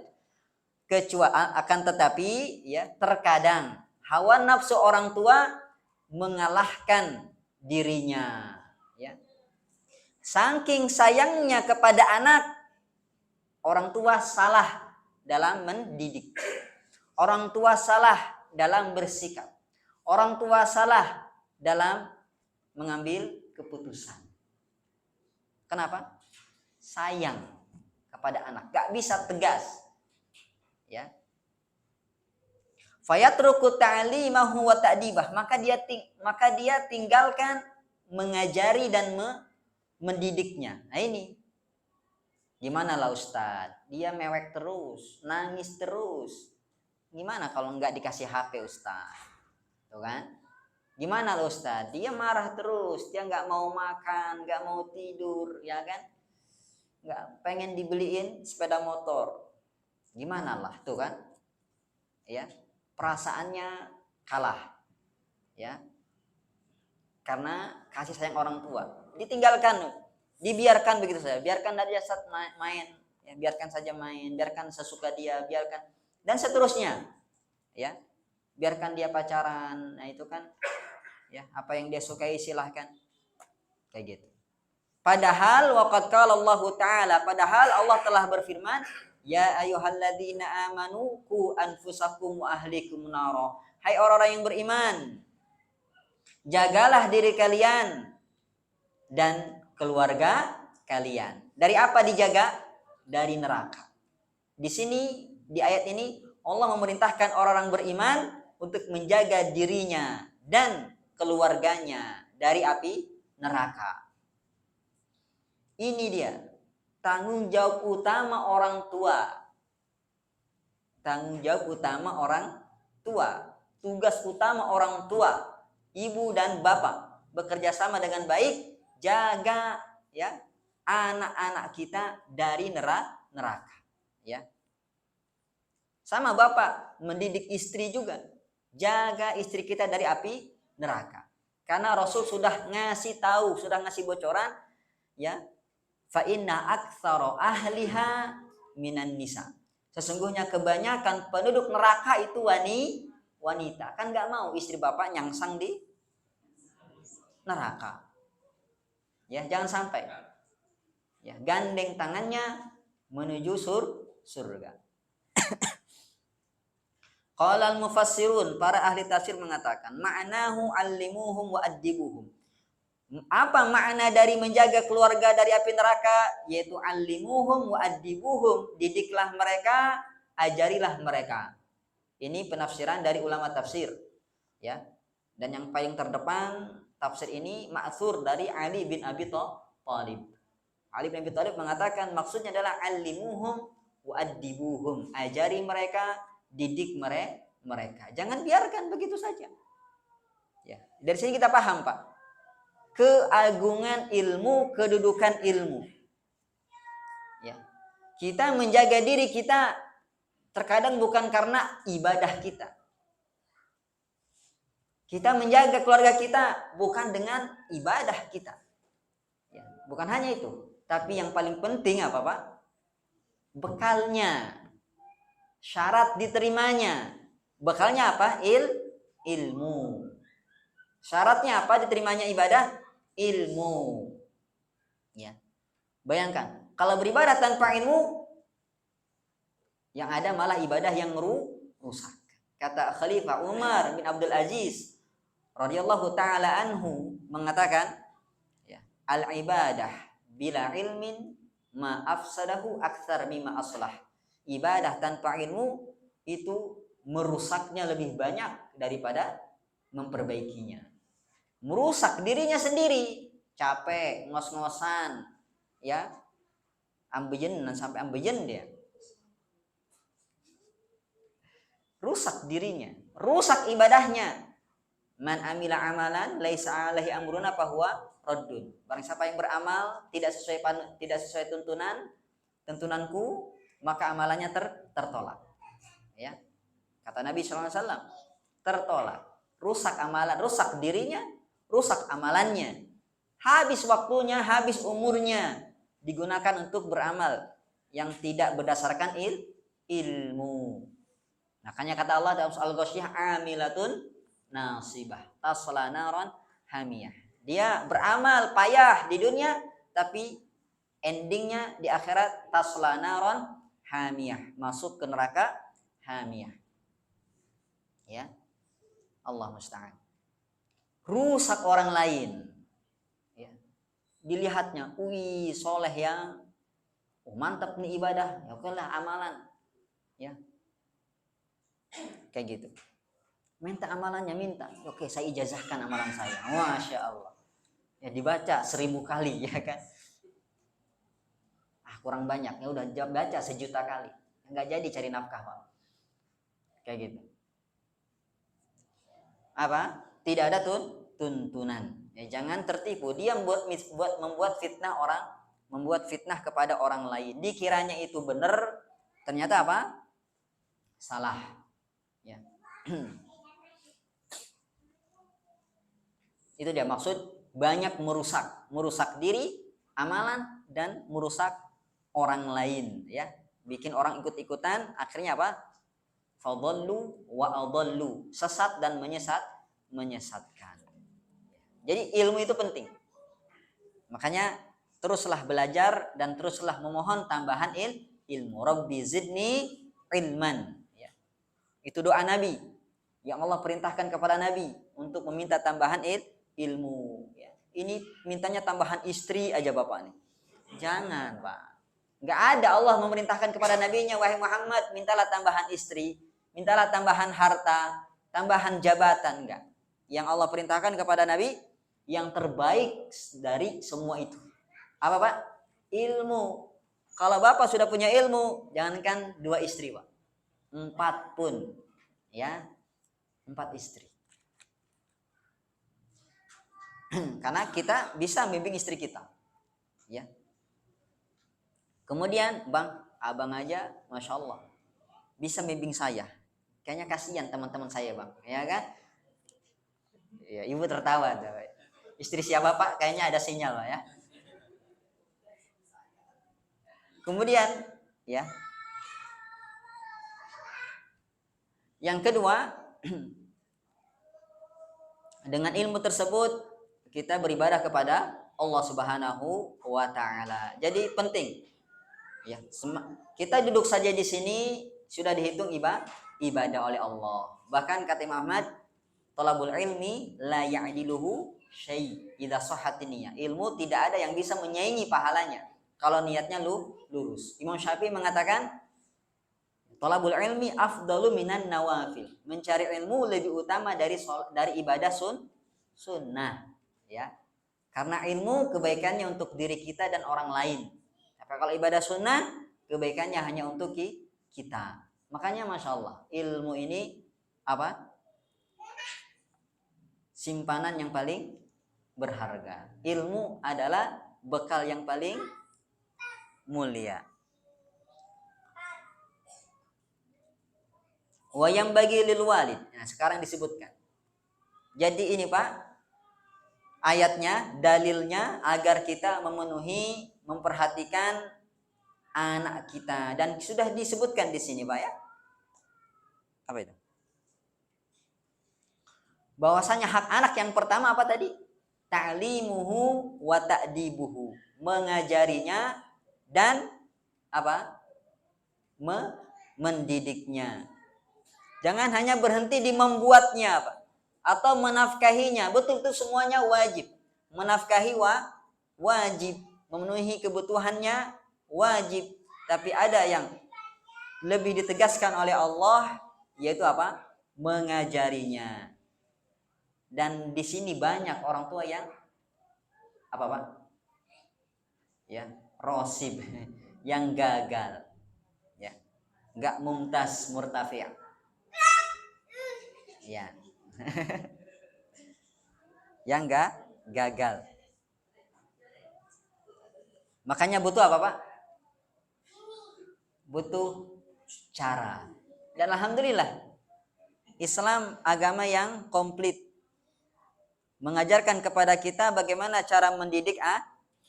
Kecuali akan tetapi, ya, terkadang hawa nafsu orang tua mengalahkan dirinya. Ya. Saking sayangnya kepada anak, orang tua salah dalam mendidik. Orang tua salah dalam bersikap. Orang tua salah dalam mengambil keputusan. Kenapa? Sayang kepada anak, gak bisa tegas. Ya. Fayatruku ta'limahu wa ta'dibah, maka dia tinggalkan mengajari dan mendidiknya. Nah ini gimana lah Ustadz? Dia mewek terus, nangis terus. Gimana kalau nggak dikasih HP Ustadz? Tuh kan? Gimana lah Ustadz? Dia marah terus, dia nggak mau makan, nggak mau tidur, ya kan? Nggak pengen dibeliin sepeda motor. Gimana lah, tuh kan? Ya, perasaannya kalah, ya. Karena kasih sayang orang tua ditinggalkan, dibiarkan begitu saja, biarkan dia main, ya, biarkan saja main, biarkan sesuka dia, biarkan dan seterusnya, ya, biarkan dia pacaran. Nah itu kan, ya, apa yang dia sukai silahkan, kayak gitu. Padahal waqad qala Allah Ta'ala, padahal Allah telah berfirman, ya ayyuhalladzina amanu qu anfusakum wa ahlikum nara. Hai orang-orang yang beriman, jagalah diri kalian dan keluarga kalian. Dari apa dijaga? Dari neraka. Di sini, di ayat ini Allah memerintahkan orang-orang beriman untuk menjaga dirinya dan keluarganya dari api neraka. Ini dia tanggung jawab utama orang tua. Tanggung jawab utama orang tua. Tugas utama orang tua, ibu dan bapak, bekerja sama dengan baik, jaga, ya, anak-anak kita dari neraka, ya. Sama bapak mendidik istri juga, jaga istri kita dari api neraka. Karena Rasul sudah ngasih tahu, sudah ngasih bocoran, ya, fa inna aktsara ahliha minan nisa. Sesungguhnya kebanyakan penduduk neraka itu wanita. Kan nggak mau istri bapak nyangsang di neraka. Ya, jangan sampai. Ya, gandeng tangannya menuju surga. Qala al-mufassirun, para ahli tafsir mengatakan, ma'nahu allimuhum wa addibuhum. Apa makna dari menjaga keluarga dari api neraka? Yaitu allimuhum wa addibuhum, didiklah mereka, ajarilah mereka. Ini penafsiran dari ulama tafsir, ya. Dan yang paling terdepan tafsir ini ma'thur dari Ali bin Abi Thalib. Ali bin Abi Thalib mengatakan maksudnya adalah allimuhum wa addibuhum, ajari mereka, didik mereka. Jangan biarkan begitu saja. Ya, dari sini kita paham, Pak, keagungan ilmu, kedudukan ilmu. Ya. Kita menjaga diri kita terkadang bukan karena ibadah kita. Kita menjaga keluarga kita bukan dengan ibadah kita. Ya, bukan hanya itu, tapi yang paling penting apa, Pak? Bekalnya. Syarat diterimanya. Bekalnya apa? Ilmu. Syaratnya apa diterimanya ibadah? Ilmu. Ya. Bayangkan, kalau beribadah tanpa ilmu, yang ada malah ibadah yang rusak. Kata Khalifah Umar bin Abdul Aziz radhiyallahu taala anhu mengatakan, ya, al-ibadah bila ilmin ma afsadahu aktsar mimma aslah. Ibadah tanpa ilmu itu merusaknya lebih banyak daripada memperbaikinya. Merusak dirinya sendiri, capek, ngos-ngosan, ya, ambeien sampai ambeien dia. Rusak dirinya, rusak ibadahnya. Man amila amalan laisa alaihi amruna fahuwa raddun. Barang siapa yang beramal tidak sesuai tuntunanku, maka amalannya tertolak. Ya. Kata Nabi SAW, tertolak. Rusak amalan, rusak dirinya, rusak amalannya. Habis waktunya, habis umurnya digunakan untuk beramal yang tidak berdasarkan ilmu. Makanya kata Allah dalam Al-Ghasyiyah, amilatun nasibah tasla naran hamiyah. Dia beramal payah di dunia, tapi endingnya di akhirat tasla naran hamiyah, masuk ke neraka hamiyah. Ya, Allah musta'an. Rusak orang lain. Ya. Dilihatnya, wih, soleh ya, mantap nih ibadah, ya oke lah amalan. Ya, Kayak gitu. Minta amalannya, minta. Oke, saya ijazahkan amalan saya. Masya Allah. Ya dibaca 1000 kali ya kan. Kurang banyak, ya udah baca 1.000.000 kali. Nggak jadi cari nafkah, Pak. Kayak gitu. Apa? Tidak ada tuntunan. Ya, jangan tertipu. Dia membuat fitnah orang, membuat fitnah kepada orang lain. Dikiranya itu benar, ternyata apa? Salah. Ya. Itu dia maksud banyak merusak diri, amalan, dan merusak orang lain, ya. Bikin orang ikut-ikutan, akhirnya apa? Fadallu wa adallu, sesat dan menyesatkan. Jadi ilmu itu penting. Makanya teruslah belajar dan teruslah memohon tambahan ilmu. Rabbi zidni ilman. Ya. Itu doa Nabi yang Allah perintahkan kepada Nabi untuk meminta tambahan ilmu. Ya. Ini mintanya tambahan istri aja Bapak nih. Jangan Pak. Nggak ada Allah memerintahkan kepada nabinya, wahai Muhammad, mintalah tambahan istri, mintalah tambahan harta, tambahan jabatan. Enggak. Yang Allah perintahkan kepada nabi yang terbaik dari semua itu. Apa Pak? Ilmu. Kalau Bapak sudah punya ilmu, jangankan 2 istri Pak. 4 pun. Ya. 4 istri. Karena kita bisa membimbing istri kita. Ya. Kemudian abang aja, masya Allah, bisa membimbing saya. Kayaknya kasihan teman-teman saya bang, ya kan? Ya, ibu tertawa. Istri siapa Pak? Kayaknya ada sinyal Pak ya. Kemudian, ya, yang kedua, dengan ilmu tersebut kita beribadah kepada Allah Subhanahu wa Ta'ala. Jadi penting. Ya, kita duduk saja di sini sudah dihitung ibadah oleh Allah. Bahkan kata Imam Ahmad, talabul ilmi la ya'diluhu syai' idza sahhat niyah. Ilmu tidak ada yang bisa menyaingi pahalanya kalau niatnya lurus. Imam Syafi'i mengatakan, talabul ilmi afdalu minan nawafil. Mencari ilmu lebih utama dari ibadah sunnah, ya. Karena ilmu kebaikannya untuk diri kita dan orang lain. Kalau ibadah sunnah, kebaikannya hanya untuk kita. Makanya Masya Allah, ilmu ini apa? Simpanan yang paling berharga. Ilmu adalah bekal yang paling mulia. Wa yang bagi lil walid. Nah, sekarang disebutkan. Jadi ini Pak, ayatnya, dalilnya agar kita memenuhi, memperhatikan anak kita, dan sudah disebutkan di sini Pak ya. Apa itu? Bahwasanya hak anak yang pertama apa tadi? Ta'limuhu wa ta'dibuhu. Mengajarinya dan apa? Mendidiknya. Jangan hanya berhenti di membuatnya Pak, atau menafkahinya. Betul itu semuanya wajib. Menafkahi wajib, memenuhi kebutuhannya wajib, tapi ada yang lebih ditegaskan oleh Allah, yaitu apa? Mengajarinya. Dan di sini banyak orang tua yang apa Pak? Ya, rosib, yang gagal. Ya. Enggak mumtaz murtafi'. Ya. Yang enggak gagal. Makanya butuh apa Pak? Butuh cara. Dan alhamdulillah Islam agama yang komplit, mengajarkan kepada kita bagaimana cara mendidik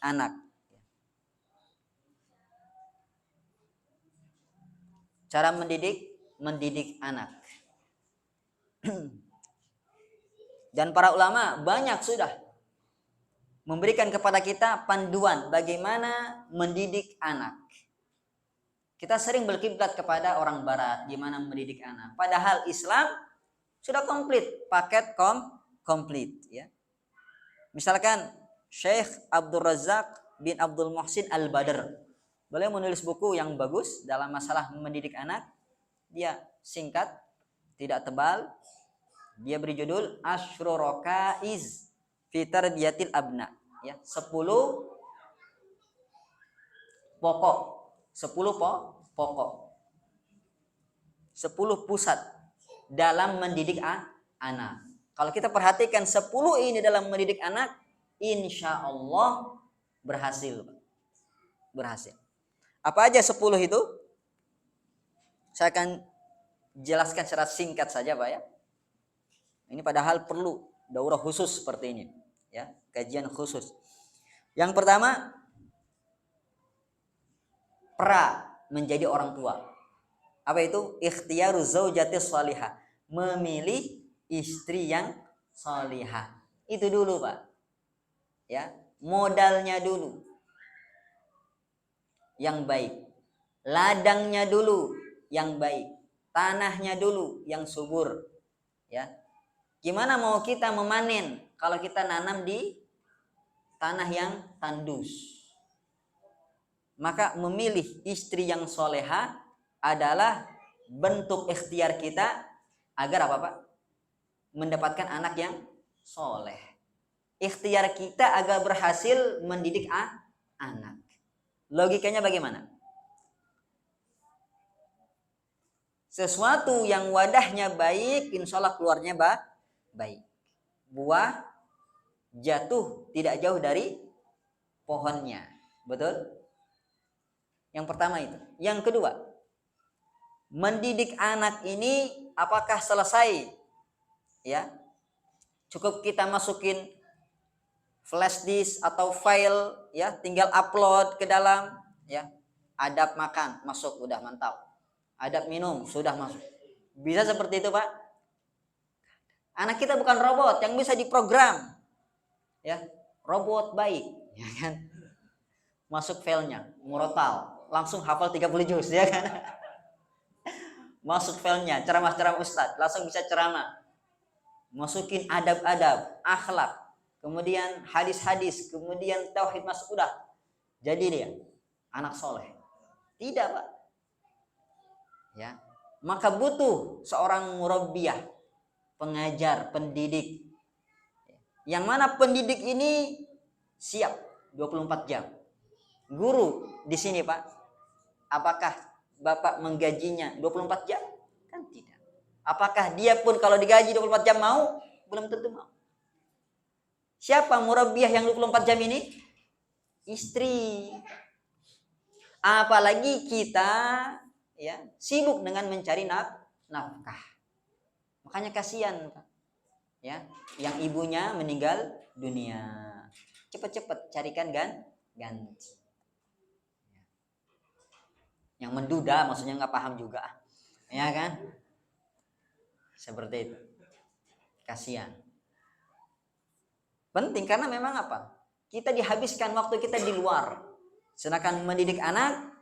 anak. Cara mendidik anak. Dan para ulama banyak sudah memberikan kepada kita panduan bagaimana mendidik anak. Kita sering berkiblat kepada orang barat gimana mendidik anak. Padahal Islam sudah komplit, paket komplit ya. Misalkan Syekh Abdul Razak bin Abdul Muhsin Al-Badr. Beliau menulis buku yang bagus dalam masalah mendidik anak. Dia singkat, tidak tebal. Dia beri judul Asyru Rakaiz fi Tarbiyatil Abna, ya, 10 pokok, 10 pokok, 10 pusat dalam mendidik anak. Kalau kita perhatikan 10 ini dalam mendidik anak, insya Allah berhasil. Berhasil. Apa aja 10 itu? Saya akan jelaskan secara singkat saja, Pak, ya. Ini padahal perlu daurah khusus seperti ini, ya, kajian khusus. Yang pertama, menjadi orang tua. Apa itu? Ikhtiyaru zaujati shalihah, memilih istri yang shalihah. Itu dulu, Pak. Ya, modalnya dulu yang baik. Ladangnya dulu yang baik. Tanahnya dulu yang subur. Ya. Gimana mau kita memanen kalau kita nanam di tanah yang tandus? Maka memilih istri yang soleha adalah bentuk ikhtiar kita agar apa, Pak? Mendapatkan anak yang soleh. Ikhtiar kita agar berhasil mendidik anak. Logikanya bagaimana? Sesuatu yang wadahnya baik, insya Allah keluarnya baik. Buah jatuh tidak jauh dari pohonnya. Betul? Yang pertama itu. Yang kedua, mendidik anak ini apakah selesai? Ya. Cukup kita masukin flash disk atau file, ya, tinggal upload ke dalam, ya. Adab makan masuk, udah mantap. Adab minum sudah masuk. Bisa seperti itu, Pak? Anak kita bukan robot yang bisa diprogram. Ya, robot baik, ya kan? Masuk filenya, murotal, langsung hafal 30 juz, ya kan? Masuk filenya, ceramah-ceramah ustadz, langsung bisa ceramah. Masukin adab-adab, akhlak, kemudian hadis-hadis, kemudian tauhid, masuk, udah. Jadi dia anak soleh. Tidak, Pak. Ya, maka butuh seorang murabbiyah, pengajar, pendidik. Yang mana pendidik ini siap 24 jam. Guru di sini, Pak, apakah Bapak menggajinya 24 jam? Kan tidak. Apakah dia pun kalau digaji 24 jam mau? Belum tentu mau. Siapa murabbiyah yang 24 jam ini? Istri. Apalagi kita, ya, sibuk dengan mencari nafkah. Makanya kasihan, Pak. Ya, yang ibunya meninggal dunia. Cepat-cepat carikan ganti. Yang menduda maksudnya nggak paham juga, ya kan? Seperti itu. Kasihan. Penting karena memang apa? Kita dihabiskan waktu kita di luar. Sedangkan mendidik anak,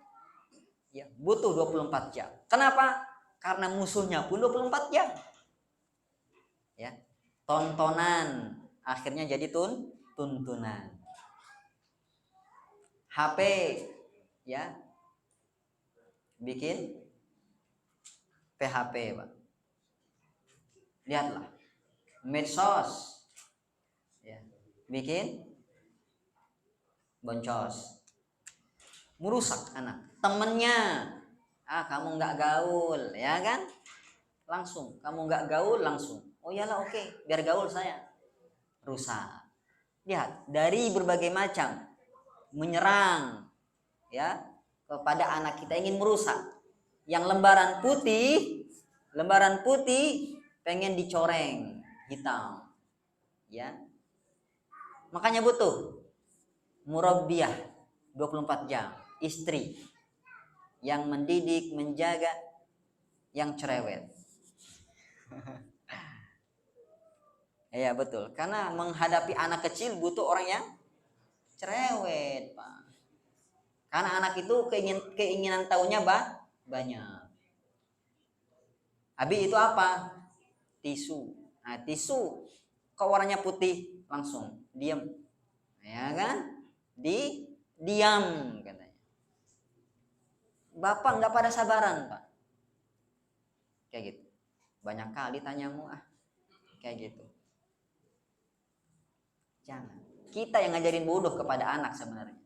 ya, butuh 24 jam. Kenapa? Karena musuhnya pun 24 jam. Ya. Tontonan akhirnya jadi tuntunan. HP, ya, bikin PHP, Pak. Lihatlah, medsos, ya, bikin boncos, merusak anak. Temennya, kamu nggak gaul, ya kan? Langsung, kamu nggak gaul langsung. Oh iyalah, oke, biar gaul saya. Rusak. Lihat, dari berbagai macam menyerang, ya, kepada anak kita, ingin merusak. Yang lembaran putih pengen dicoreng hitam, ya. Makanya butuh murabbiyah 24 jam, istri yang mendidik, menjaga, yang cerewet. Iya betul, karena menghadapi anak kecil butuh orang yang cerewet, Pak. Karena anak itu keinginan tahunya banyak. Abi itu apa? Tisu. Nah, tisu kok warnanya putih, langsung diam. Ya kan? Diam katanya. Bapak nggak pada sabaran, Pak. Kayak gitu. banyak kali tanyamu kayak gitu. Jangan. Kita yang ngajarin bodoh kepada anak sebenarnya.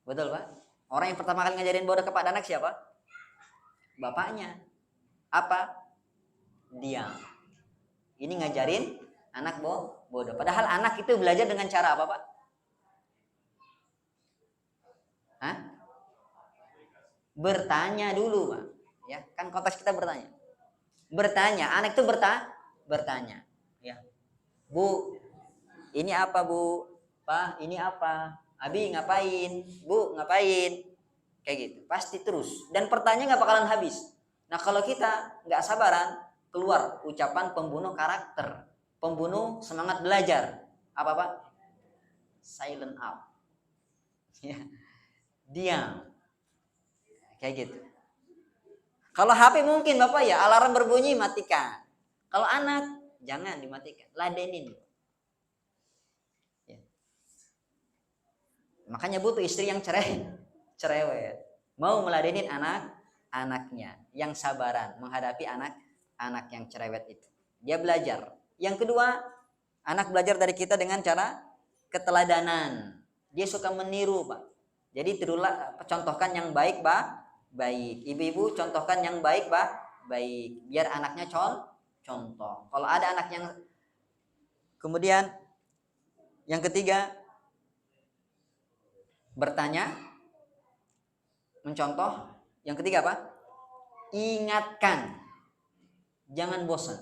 Betul Pak? Orang yang pertama kali ngajarin bodoh kepada anak siapa? Bapaknya. Apa? Diam. Ini ngajarin anak bodoh. Padahal anak itu belajar dengan cara apa Pak? Hah? Bertanya dulu Pak. Ya, kan konteks kita bertanya. Bertanya, anak itu bertanya. Ya. Bu, ini apa Bu? Pak, ini apa? Abi ngapain? Bu ngapain? Kayak gitu. Pasti terus. Dan pertanyaan nggak bakalan habis. Nah kalau kita nggak sabaran, keluar ucapan pembunuh karakter, pembunuh semangat belajar. Apa Pak? Silent out. Ya. Diam. Kayak gitu. Kalau HP mungkin Bapak ya, alarm berbunyi matikan. Kalau anak jangan dimatikan, ladenin. Makanya butuh istri yang cerewet. Mau meladenin anaknya, yang sabaran menghadapi anak yang cerewet itu. Dia belajar. Yang kedua, anak belajar dari kita dengan cara keteladanan. Dia suka meniru, Pak. Jadi tirulah, contohkan yang baik, Pak. Baik. Ibu-ibu contohkan yang baik, Pak. Baik. Biar anaknya contoh. Kalau ada anak yang kemudian yang ketiga, bertanya, mencontoh. Yang ketiga apa? Ingatkan, jangan bosan.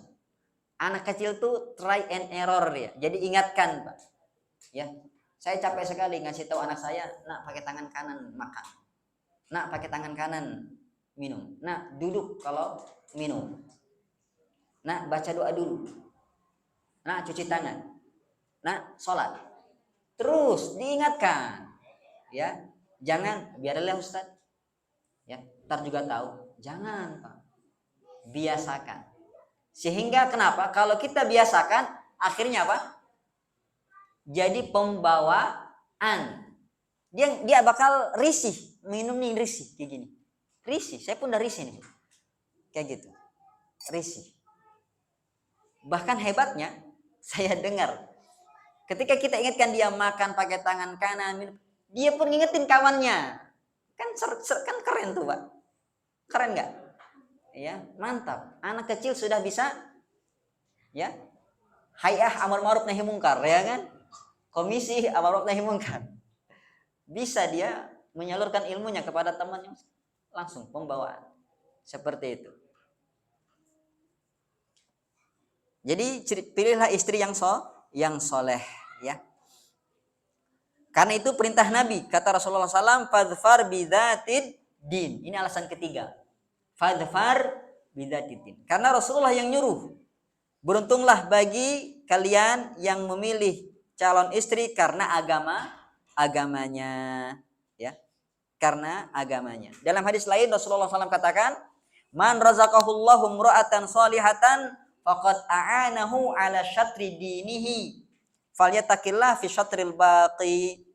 Anak kecil tuh try and error ya. Jadi ingatkan Pak. Ya, saya capek sekali ngasih tahu anak saya, nak pakai tangan kanan makan, nak pakai tangan kanan minum, nak duduk kalau minum, nak baca doa dulu, nak cuci tangan, nak sholat. Terus diingatkan. Ya, jangan biarlah Ustaz. Ya, ntar juga tahu. Jangan, Pak. Biasakan. Sehingga kenapa? Kalau kita biasakan, akhirnya apa? Jadi pembawaan. Dia bakal risih, minum nih risih kayak gini. Risih, saya pun udah risih nih. Kayak gitu. Risih. Bahkan hebatnya, saya dengar ketika kita ingatkan dia makan pakai tangan kanan, minum, dia pun ngingetin kawannya. Kan keren tuh Pak. Keren nggak? Ya, mantap. Anak kecil sudah bisa ya. Hayah amar ma'ruf nahi mungkar, ya kan? Komisi amar ma'ruf nahi mungkar. Bisa dia menyalurkan ilmunya kepada temannya langsung pembawaan. Seperti itu. Jadi pilihlah istri yang soleh ya. Karena itu perintah Nabi, kata Rasulullah SAW, fadfar bidzatid din. Ini alasan ketiga. Fadfar bidzatid din. Karena Rasulullah yang nyuruh. Beruntunglah bagi kalian yang memilih calon istri karena agamanya. Ya, karena agamanya. Dalam hadis lain Rasulullah SAW katakan, man razaqahullahu imra'atan salihatan faqad a'anahu ala syatri dinihi falyattaqillah fi syatril baqi.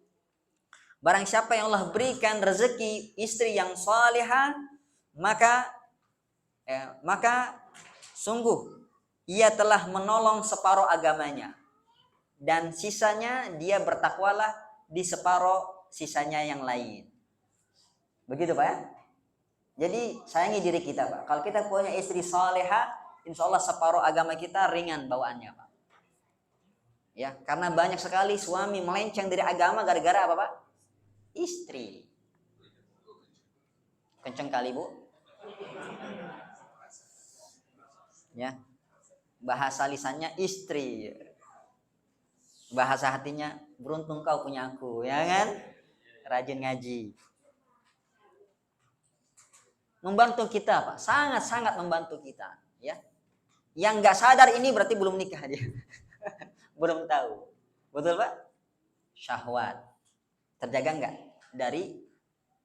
Barang siapa yang Allah berikan rezeki istri yang salihah, maka sungguh ia telah menolong separuh agamanya, dan sisanya dia bertakwalah di separuh sisanya yang lain. Begitu Pak ya. Jadi sayangi diri kita Pak. Kalau kita punya istri salihah, insya Allah separuh agama kita ringan bawaannya Pak. Ya, karena banyak sekali suami melenceng dari agama gara-gara apa Pak? Istri. Kenceng kali Bu. Ya. Bahasa lisannya istri. Bahasa hatinya beruntung kau punya aku, ya kan? Rajin ngaji. Membantu kita Pak, sangat-sangat membantu kita, ya. Yang nggak sadar ini berarti belum nikah dia. Belum tahu. Betul Pak? Syahwat. Terjaga enggak dari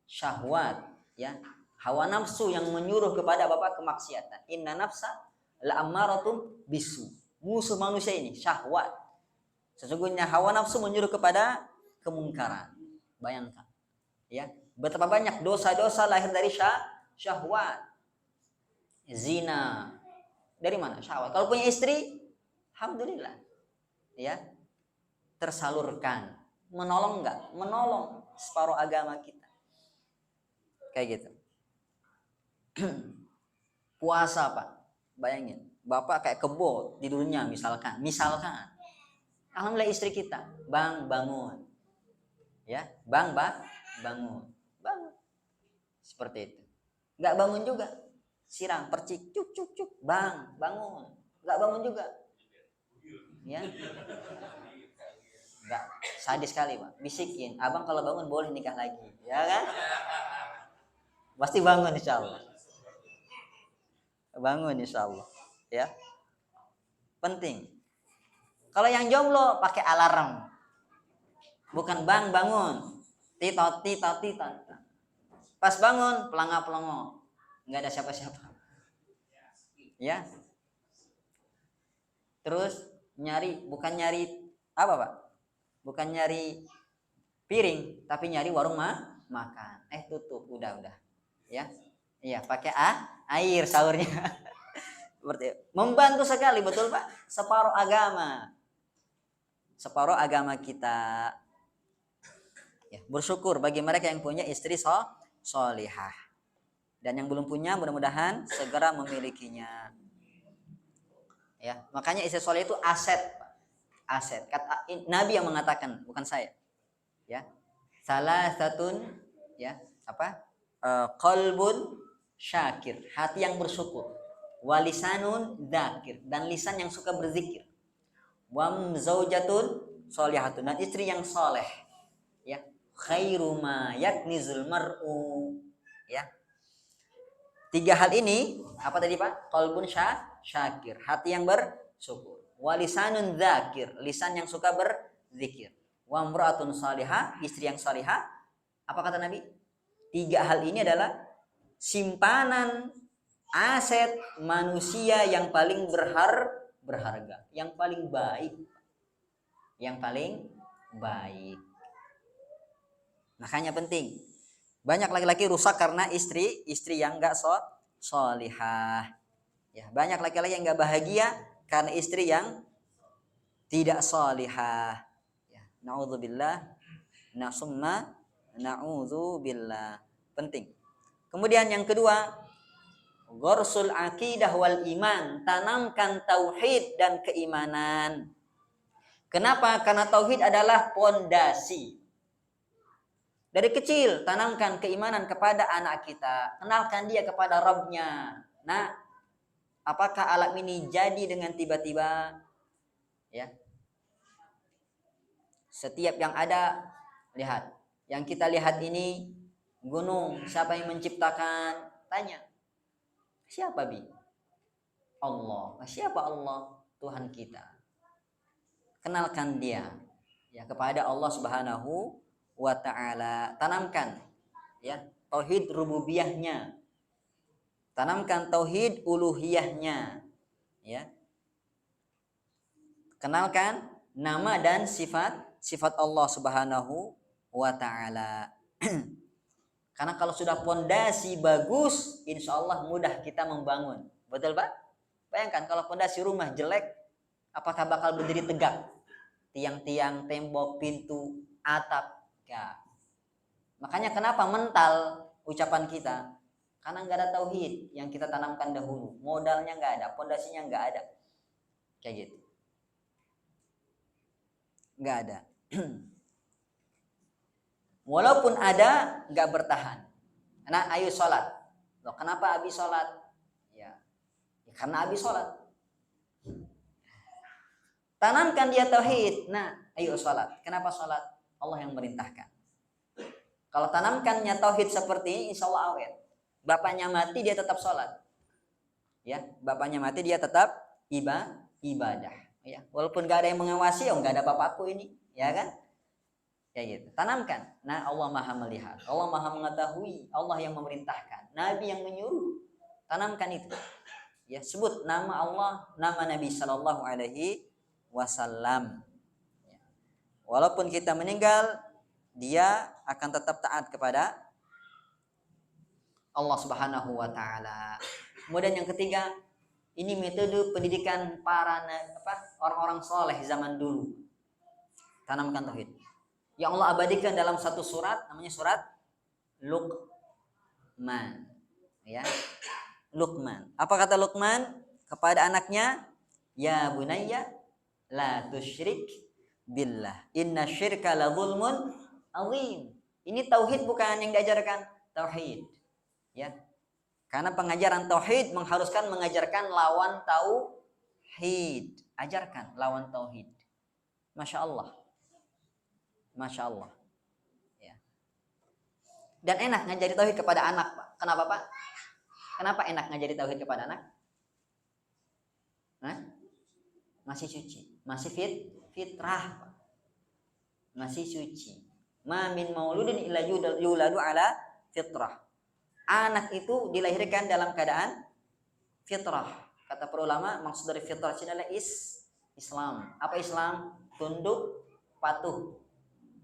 syahwat ya, hawa nafsu yang menyuruh kepada Bapak kemaksiatan. Inna nafsa la'ammaratun bisu. Musuh manusia ini syahwat. Sesungguhnya hawa nafsu menyuruh kepada kemungkaran. Bayangkan ya, betapa banyak dosa-dosa lahir dari syahwat. Zina, Dari mana? Syahwat. Kalau punya istri, alhamdulillah. Ya, tersalurkan. Menolong enggak? Menolong separuh agama kita. Kayak gitu. Puasa, Pak. Bayangin, Bapak kayak kebo tidurnya misalkan. Alhamdulillah istri kita, Bang bangun. Ya, Bang bangun. Bangun. Seperti itu. Enggak bangun juga. Siram, percik, cuk cuk cuk. Bang, bangun. Enggak bangun juga. Ya. Enggak, sadis sekali, Pak. Bisikin, Abang kalau bangun boleh nikah lagi. Ya kan? Pasti bangun insyaallah. Bangun insyaallah. Ya. Penting. Kalau yang jomblo pakai alarm. Bukan Bang bangun. Titot titot titot. Pas bangun pelanga-pelongo. Enggak ada siapa-siapa. Ya. Terus bukan nyari apa, Pak? Bukan nyari piring, tapi nyari warung makan. Tutup, udah. Ya. Iya, pakai air sahurnya. Seperti membantu sekali, betul Pak? Separuh agama kita. Ya, bersyukur bagi mereka yang punya istri solihah. Dan yang belum punya mudah-mudahan segera memilikinya. Ya, makanya istri soleh itu aset, Pak. Aset. Kata Nabi yang mengatakan, bukan saya. Ya. Salah satun ya, apa? Qalbun syakir, hati yang bersyukur. Walisanun dzakir, dan lisan yang suka berzikir. Wam zaujatun sholihatun, dan istri yang soleh. Ya. Khairu ma yaknizul mar'u. Ya. 3 hal ini apa tadi, Pak? Qalbun syakir, hati yang bersyukur. Walisanun dzakir, lisan yang suka berzikir. Wa imra'atun salihah, istri yang salihah. Apa kata Nabi? 3 hal ini adalah simpanan aset manusia yang paling berharga, yang paling baik. Makanya penting. Banyak laki-laki rusak karena istri yang enggak solihah. Ya, banyak laki-laki yang enggak bahagia karena istri yang tidak solihah. Ya, naudzubillah, na'udzubillah. Penting. Kemudian yang kedua, ghorsul aqidah wal iman, tanamkan tauhid dan keimanan. Kenapa? Karena tauhid adalah pondasi. Dari kecil tanamkan keimanan kepada anak kita, kenalkan dia kepada Rabbnya. Nah, apakah alam ini jadi dengan tiba-tiba? Ya. Setiap yang ada, lihat. Yang kita lihat ini gunung, siapa yang menciptakan? Tanya. Siapa, Bi? Allah. Siapa Allah? Tuhan kita. Kenalkan dia ya kepada Allah Subhanahu wa ta'ala. Tanamkan ya tauhid rububiyahnya. Tanamkan tauhid uluhiyahnya. Ya. Kenalkan nama dan sifat Allah Subhanahu wa ta'ala. Karena kalau sudah pondasi bagus, insya Allah mudah kita membangun. Betul, Pak? Bayangkan kalau pondasi rumah jelek, apakah bakal berdiri tegak? Tiang-tiang, tembok, pintu, atap. Ya. Makanya kenapa mental ucapan kita? Karena nggak ada tauhid yang kita tanamkan dahulu. Modalnya nggak ada, pondasinya nggak ada. Kayak gitu. Nggak ada. Walaupun ada, nggak bertahan. Nah, ayo sholat. Loh, kenapa Abi sholat? Ya, karena Abi sholat. Tanamkan dia tauhid. Nah, ayo sholat. Kenapa sholat? Allah yang merintahkan. Kalau tanamkannya tauhid seperti ini, insya Allah awet. Bapaknya mati, dia tetap sholat. Ya, bapaknya mati, dia tetap ibadah. Ya, walaupun nggak ada yang mengawasi, nggak ada bapakku ini, ya kan? Kayak gitu. Tanamkan. Nah, Allah Maha melihat, Allah Maha mengetahui, Allah yang memerintahkan, Nabi yang menyuruh. Tanamkan itu. Ya, sebut nama Allah, nama Nabi Sallallahu Alaihi Wasallam. Ya. Walaupun kita meninggal, dia akan tetap taat kepada Allah Subhanahu Wa Taala. Kemudian yang ketiga, Ini metode pendidikan para orang-orang soleh zaman dulu. Tanamkan tauhid. Yang Allah abadikan dalam satu surat, namanya surat Luqman. Ya, Luqman. Apa kata Luqman kepada anaknya? Ya bunayya la tusyrik billah. Inna syirka la zulmun azim. Ini tauhid bukan yang diajarkan, tauhid. Ya. Karena pengajaran tauhid mengharuskan mengajarkan lawan tauhid. Ajarkan lawan tauhid. Masya Allah. Masya Allah. Ya. Dan enak ngajari tauhid kepada anak, Pak. Kenapa, Pak? Kenapa enak ngajari tauhid kepada anak? Hah? Masih suci. Masih fitrah, Pak. Masih suci. Ma min mauludin illa yuladu ala fitrah. Anak itu dilahirkan dalam keadaan fitrah. Kata para ulama, maksud dari fitrah ini adalah Islam. Apa Islam? Tunduk, patuh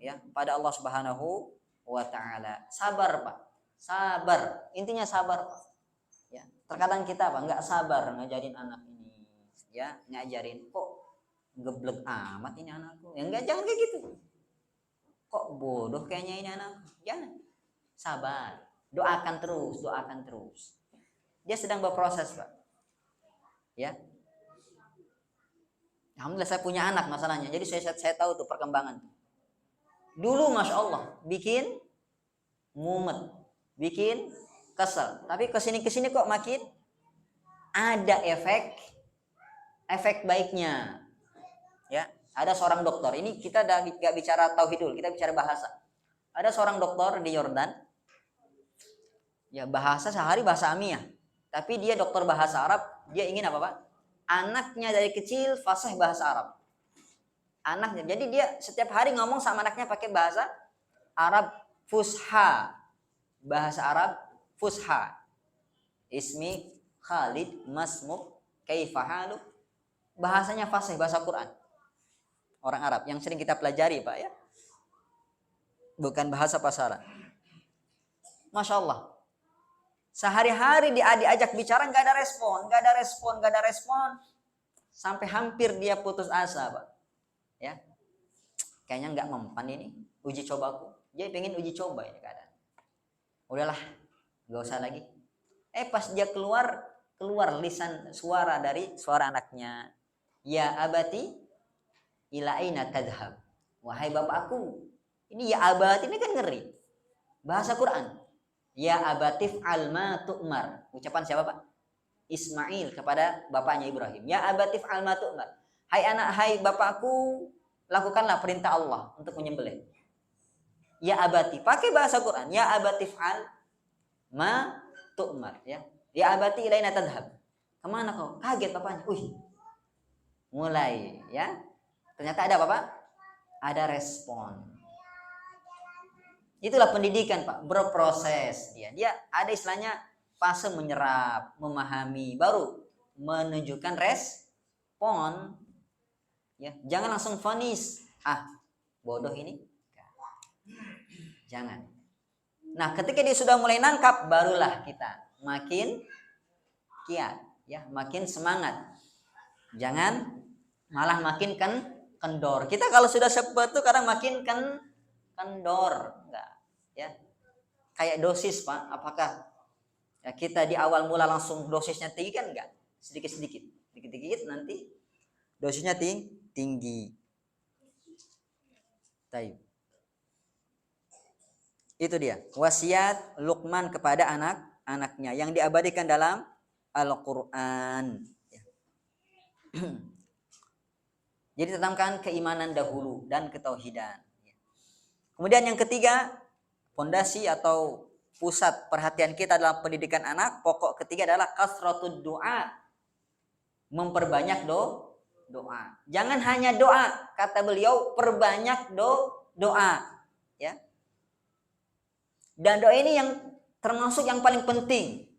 ya pada Allah Subhanahu wa taala. Sabar, Pak. Sabar. Intinya sabar, Pak. Ya. Terkadang kita Pak enggak sabar ngajarin anak ini. Ya, ngajarin kok geblek amat ini anakku. Ya enggak, jangan kayak gitu. Kok bodoh kayaknya ini anakku. Jangan. Sabar. Doakan terus, doakan terus. Dia sedang berproses, Pak. Ya. Alhamdulillah saya punya anak masalahnya. Jadi saya tahu tuh perkembangan. Dulu Masya Allah bikin mumet, bikin kesel. Tapi kesini kok makin ada efek baiknya. Ya, ada seorang dokter. Ini kita gak bicara tauhid dulu, kita bicara bahasa. Ada seorang dokter di Yordan. Ya, bahasa sehari bahasa Amiyah. Tapi dia dokter bahasa Arab, dia ingin apa, Pak? Anaknya dari kecil fasih bahasa Arab. Anaknya. Jadi dia setiap hari ngomong sama anaknya pakai bahasa Arab fusha. Bahasa Arab fusha. Ismi Khalid masmuk kaifa haluk. Bahasanya fasih, bahasa Quran. Orang Arab yang sering kita pelajari, Pak, ya. Bukan bahasa pasaran. Masya Allah. Sehari-hari diajak bicara nggak ada respon. Sampai hampir dia putus asa, Pak. Ya, kayaknya nggak mempan ini uji cobaku. Dia pengen uji coba ini keadaan. Udahlah, nggak usah lagi. Pas dia keluar lisan suara dari suara anaknya. Ya abati, ila aina tadhhab. Wahai bapakku. Ini ya abati ini kan ngeri. Bahasa Quran. Ya abatif alma tu'mar. Ucapan siapa, Pak? Ismail kepada bapaknya Ibrahim. Ya abatif alma tu'mar. Hai bapakku, lakukanlah perintah Allah untuk menyembelih. Ya abati, pakai bahasa Quran. Ya abatif alma tu'mar, ya. Ya abati ilaina tadhhab. Kemana kau? Kaget bapaknya. Mulai, ya. Ternyata ada apa, Pak? Ada respon. Itulah pendidikan, Pak, berproses dia ada istilahnya fase menyerap, memahami, baru menunjukkan respon. Ya, jangan langsung vonis, bodoh ini. Jangan. Nah, ketika dia sudah mulai nangkap, barulah kita makin giat, ya, makin semangat. Jangan malah makin kendor. Kita kalau sudah seperti itu kadang makin kendor, enggak. Ya, kayak dosis, Pak. Apakah ya kita di awal mula langsung dosisnya tinggi kan? Enggak, sedikit nanti dosisnya tinggi. Taib. Itu dia wasiat Luqman kepada anak-anaknya yang diabadikan dalam Al-Quran. Jadi tanamkan keimanan dahulu dan ketauhidan. Kemudian yang ketiga, fondasi atau pusat perhatian kita dalam pendidikan anak, pokok ketiga adalah kasratud doa. Memperbanyak doa. Jangan hanya doa, kata beliau, perbanyak doa, ya. Dan doa ini yang termasuk yang paling penting.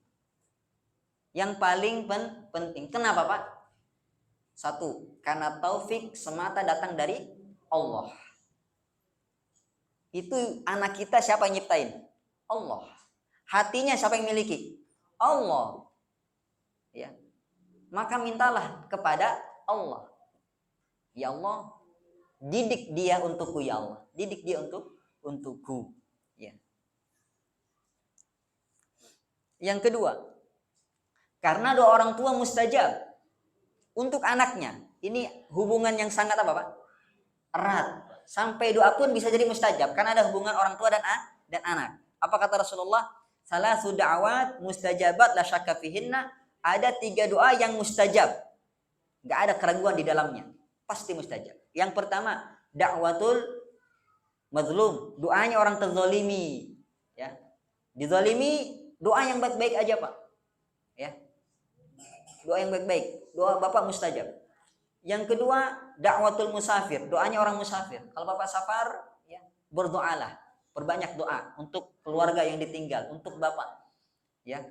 Yang paling penting. Kenapa, Pak? Satu, karena taufik semata datang dari Allah. Itu anak kita siapa yang nyiptain? Allah. Hatinya siapa yang miliki? Allah. Ya. maka mintalah kepada Allah. Ya Allah, didik dia untukku ya Allah. Didik dia untukku. Ya. Yang kedua, karena doa orang tua mustajab untuk anaknya. Ini hubungan yang sangat apa, Pak? Erat. Sampai doa pun bisa jadi mustajab karena ada hubungan orang tua dan anak. Apa kata Rasulullah? Salasu da'awat mustajabat la syakka fihinna. Ada 3 doa yang mustajab. Enggak ada keraguan di dalamnya. Pasti mustajab. Yang pertama, da'watul mazlum, doanya orang terzalimi, ya. Dizalimi, doa yang baik-baik aja, Pak. Ya. Doa yang baik-baik, doa Bapak mustajab. Yang kedua, da'watul musafir, doanya orang musafir. Kalau Bapak safar, ya, berdoalah, perbanyak doa untuk keluarga yang ditinggal, untuk Bapak. Ya.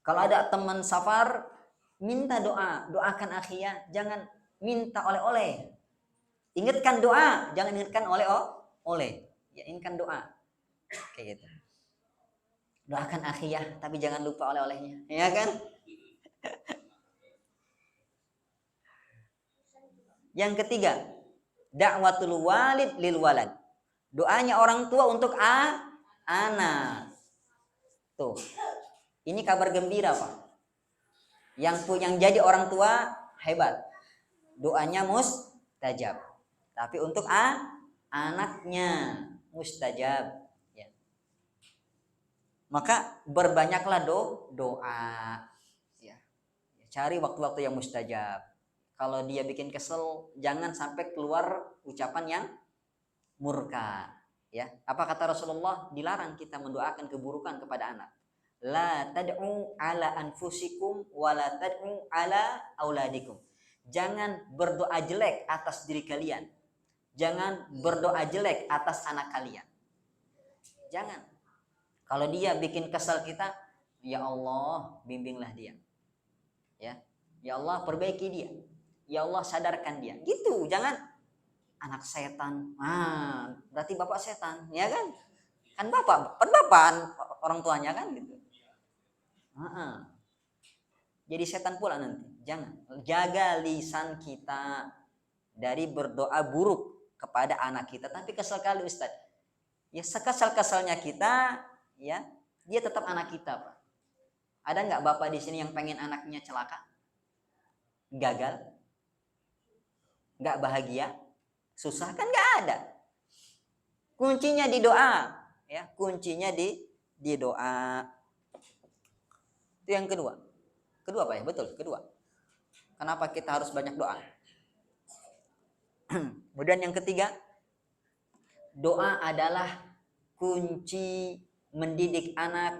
Kalau ada teman safar, minta doa, doakan akhiyah, jangan minta oleh-oleh. Ingatkan doa, jangan ingatkan oleh. Ya, ingatkan doa. Kayak gitu. Doakan akhiyah, tapi jangan lupa oleh-olehnya. Ya kan? Yang ketiga, da'watul walid lil walad. Doanya orang tua untuk anak. Tuh. Ini kabar gembira, Pak. Yang jadi orang tua hebat. Doanya mustajab. Tapi untuk anaknya mustajab, ya. Maka berbanyaklah doa, ya. Cari waktu-waktu yang mustajab. Kalau dia bikin kesel, jangan sampai keluar ucapan yang murka, ya. Apa kata Rasulullah? Dilarang kita mendoakan keburukan kepada anak. La tad'u ala anfusikum wa la tad'u ala auladikum. Jangan berdoa jelek atas diri kalian. Jangan berdoa jelek atas anak kalian. Jangan. Kalau dia bikin kesal kita, ya Allah, bimbinglah dia. Ya. Ya Allah, perbaiki dia. Ya Allah, sadarkan dia. Gitu, jangan anak setan. Berarti bapak setan, ya kan? Kan bapak orang tuanya kan gitu. Jadi setan pula nanti. Jangan. Jaga lisan kita dari berdoa buruk kepada anak kita. Tapi kesal kali Ustaz. Ya sekesal-kesalnya kita, ya, dia tetap anak kita, Pak. Ada nggak bapak di sini yang pengen anaknya celaka? Gagal? Nggak bahagia? Susah? Kan nggak ada. Kuncinya di doa, ya. Kuncinya di doa. Itu yang kedua. Kedua, Pak, ya? Betul, kedua. Kenapa kita harus banyak doa? Kemudian yang ketiga, doa adalah kunci mendidik anak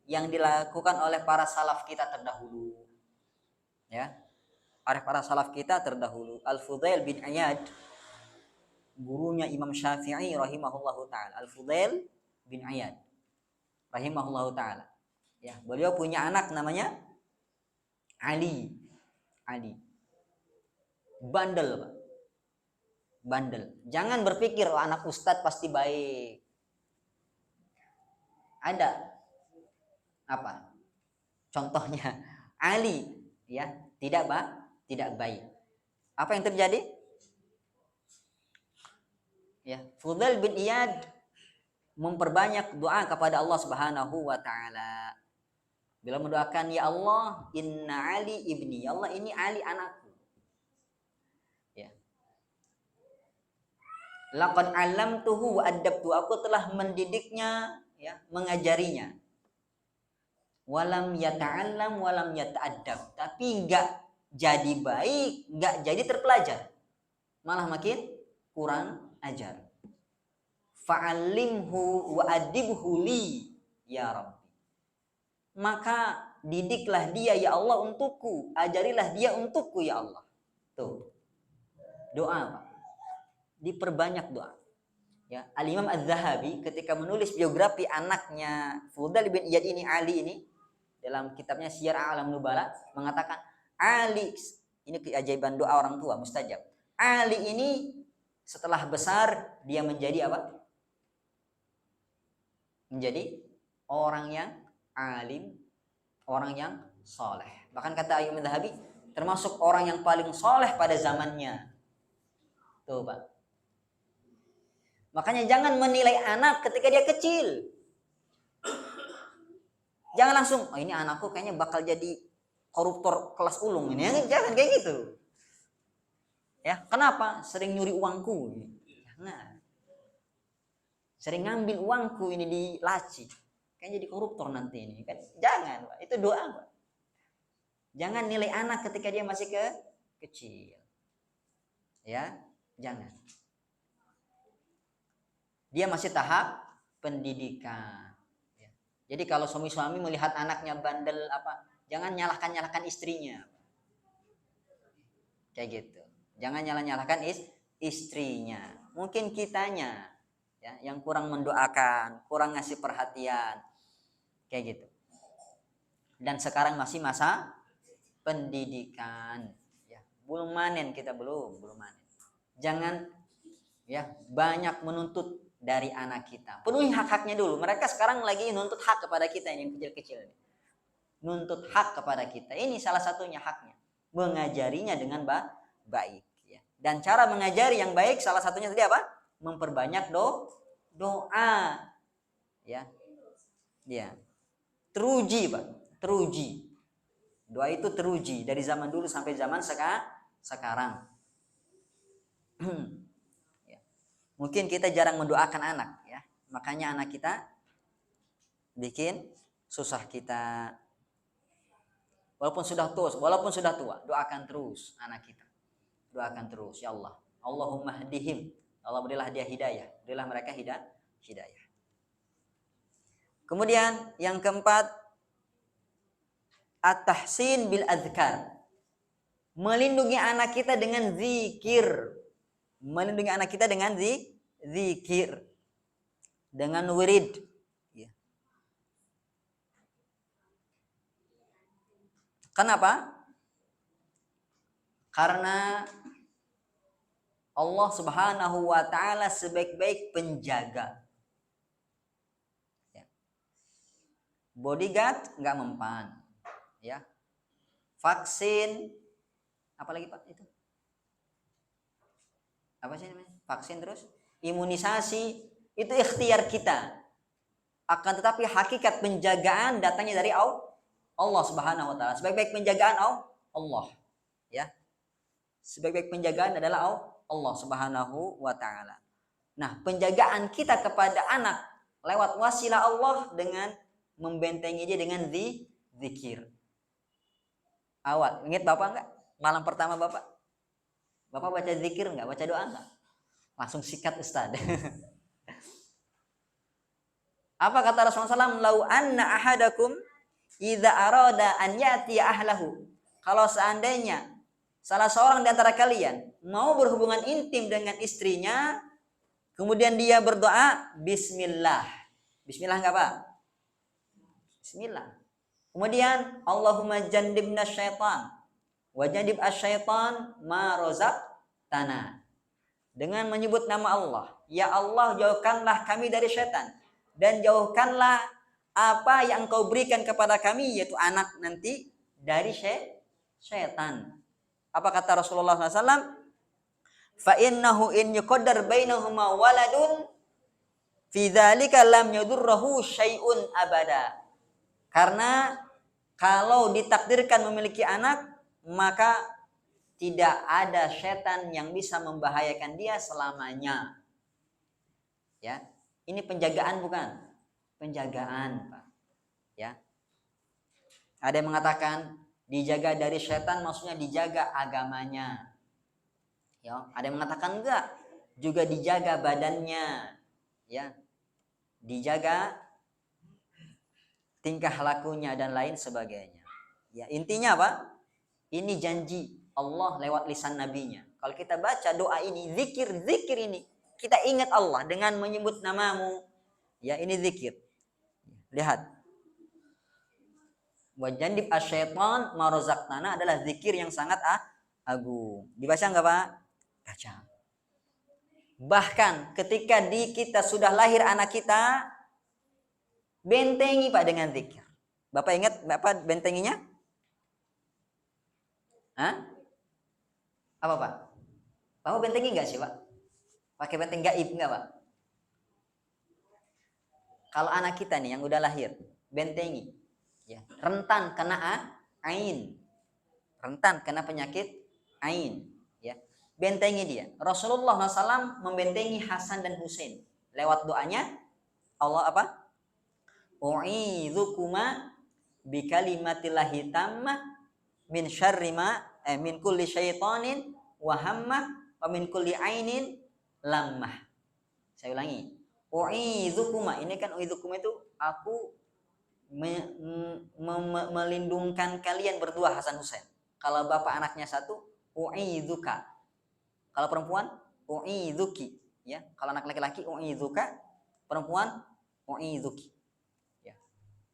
yang dilakukan oleh para salaf kita terdahulu. Ya. Oleh para salaf kita terdahulu. Al-Fudail bin Iyad, gurunya Imam Syafi'i rahimahullahu taala. Al-Fudail bin Iyad rahimahullahu taala. Ya, beliau punya anak namanya Ali. Bandel, Pak. Bandel. Jangan berpikir anak ustadz pasti baik. Ada apa? Contohnya Ali, ya, tidak baik. Apa yang terjadi? Ya, Fudail bin Iyad memperbanyak doa kepada Allah Subhanahu wa taala. Bila mendoakan, ya Allah, inna Ali ibni. Ya Allah, ini Ali anakku. Ya. Laqad 'allamtuhu wa adabtu. Aku telah mendidiknya, ya, mengajarinya. Walam yata'allam walam yata'addab. Tapi enggak jadi baik, enggak jadi terpelajar. Malah makin kurang ajar. Fa'allimhu wa adibhu li ya Rabbi. Maka didiklah dia ya Allah untukku, ajarilah dia untukku ya Allah. Tuh. Doa, Pak. Diperbanyak doa. Ya, Al-Imam Az-Zahabi ketika menulis biografi anaknya Fudail bin Iyad ini, Ali ini, dalam kitabnya Syiar A'lam Nubala mengatakan, Ali, ini keajaiban doa orang tua mustajab. Ali ini setelah besar dia menjadi apa? Menjadi orang yang alim, orang yang soleh. Bahkan kata Ayyub Adz-Dzahabi, termasuk orang yang paling soleh pada zamannya. Tuh Pak. Makanya jangan menilai anak ketika dia kecil. Jangan langsung, oh ini anakku kayaknya bakal jadi koruptor kelas ulung ini. Jangan kayak gitu. Ya, kenapa? Sering nyuri uangku. Jangan. Sering ngambil uangku ini di laci. Kayaknya jadi koruptor nanti ini. Kan jangan, Pak. Itu doa, Pak. Jangan nilai anak ketika dia masih kecil. Ya, jangan. Dia masih tahap pendidikan. Ya. Jadi kalau suami-suami melihat anaknya bandel apa, jangan nyalahkan istrinya. Kayak gitu. Jangan nyalahkan istrinya. Mungkin kitanya ya yang kurang mendoakan, kurang ngasih perhatian. Kayak gitu. Dan sekarang masih masa pendidikan. Ya, belum manen kita belum manen. Jangan ya banyak menuntut dari anak kita. Penuhi hak-haknya dulu. Mereka sekarang lagi nuntut hak kepada kita yang kecil-kecil. Nuntut hak kepada kita. Ini salah satunya haknya. Mengajarinya dengan baik. Ya. Dan cara mengajari yang baik salah satunya tadi apa? Memperbanyak doa. Ya. Ya. Teruji, Pak. Teruji. Doa itu teruji dari zaman dulu sampai zaman sekarang. Mungkin kita jarang mendoakan anak ya. Makanya anak kita bikin susah kita. Walaupun sudah tua, doakan terus anak kita. Doakan terus, ya Allah. Allahumma hdihim. Allah berilah dia hidayah. Berilah mereka hidayah. Kemudian yang keempat, at-tahsin bil adhkar. Melindungi anak kita dengan zikir. Melindungi anak kita dengan zikir, dengan wirid. Ya. Kenapa? Karena Allah Subhanahu wa Ta'ala sebaik-baik penjaga. Ya. Bodyguard nggak mempan, ya. Vaksin, apalagi Pak itu? Apa sih namanya? Vaksin terus imunisasi itu ikhtiar kita. Akan tetapi hakikat penjagaan datangnya dari Allah Subhanahu wa Ta'ala. Sebaik-baik penjagaan Allah, ya. Sebaik-baik penjagaan adalah Allah Subhanahu wa Ta'ala. Nah, penjagaan kita kepada anak lewat wasilah Allah dengan membentengi dia dengan zikir. Awal, ingat Bapak enggak? Malam pertama Bapak baca zikir enggak? Baca doa enggak? Langsung sikat Ustaz. Apa kata Rasulullah SAW? Lau anna ahadakum idza arada an yati ahlahu. Kalau seandainya salah seorang di antara kalian mau berhubungan intim dengan istrinya, kemudian dia berdoa bismillah. Bismillah enggak Pak? Bismillah. Kemudian Allahumma jannibna syaitan wa jannib asyaitan ma razaqtana. Dengan menyebut nama Allah, ya Allah jauhkanlah kami dari syaitan dan jauhkanlah apa yang Engkau berikan kepada kami yaitu anak nanti dari syaitan. Apa kata Rasulullah SAW? Fa innahu in yuqaddar bainahuma waladun fi dzalika lam yadurruhu syai'un abada. Karena kalau ditakdirkan memiliki anak, maka tidak ada setan yang bisa membahayakan dia selamanya. Ya, ini penjagaan bukan? Penjagaan, Pak. Ya. Ada yang mengatakan dijaga dari setan maksudnya dijaga agamanya. Ya, ada yang mengatakan enggak, juga dijaga badannya. Ya. Dijaga tingkah lakunya dan lain sebagainya. Ya, intinya apa? Ini janji Allah lewat lisan nabinya. Kalau kita baca doa ini, zikir ini, kita ingat Allah dengan menyebut namamu. Ya, ini zikir. Lihat. Wa jannib asyaitan ma razaqtana adalah zikir yang sangat agung. Dibaca enggak, Pak? Baca. Bahkan ketika kita sudah lahir anak kita, bentengi Pak dengan zikir. Bapak ingat Bapak bentenginya? Hah? Apa Pak? Bapak bentengi nggak sih Pak? Pakai benteng gaib nggak Pak? Kalau anak kita nih yang udah lahir, bentengi. Ya, rentan kena ain, rentan kena penyakit ain. Ya, bentengi dia. Rasulullah SAW membentengi Hasan dan Husain lewat doanya. Allah apa? U'idzukuma bikalimatillahi tammah min syarri ma min kulli syaitanin wa hammah wa min kulli ainin lammah. Saya ulangi. U'idzukuma, ini kan u'idzukuma itu aku melindungkan kalian berdua Hasan Husain. Kalau bapak anaknya satu, u'idzuka. Kalau perempuan, u'idzuki. Ya, kalau anak laki-laki, u'idzuka. Perempuan, u'idzuki. Ya.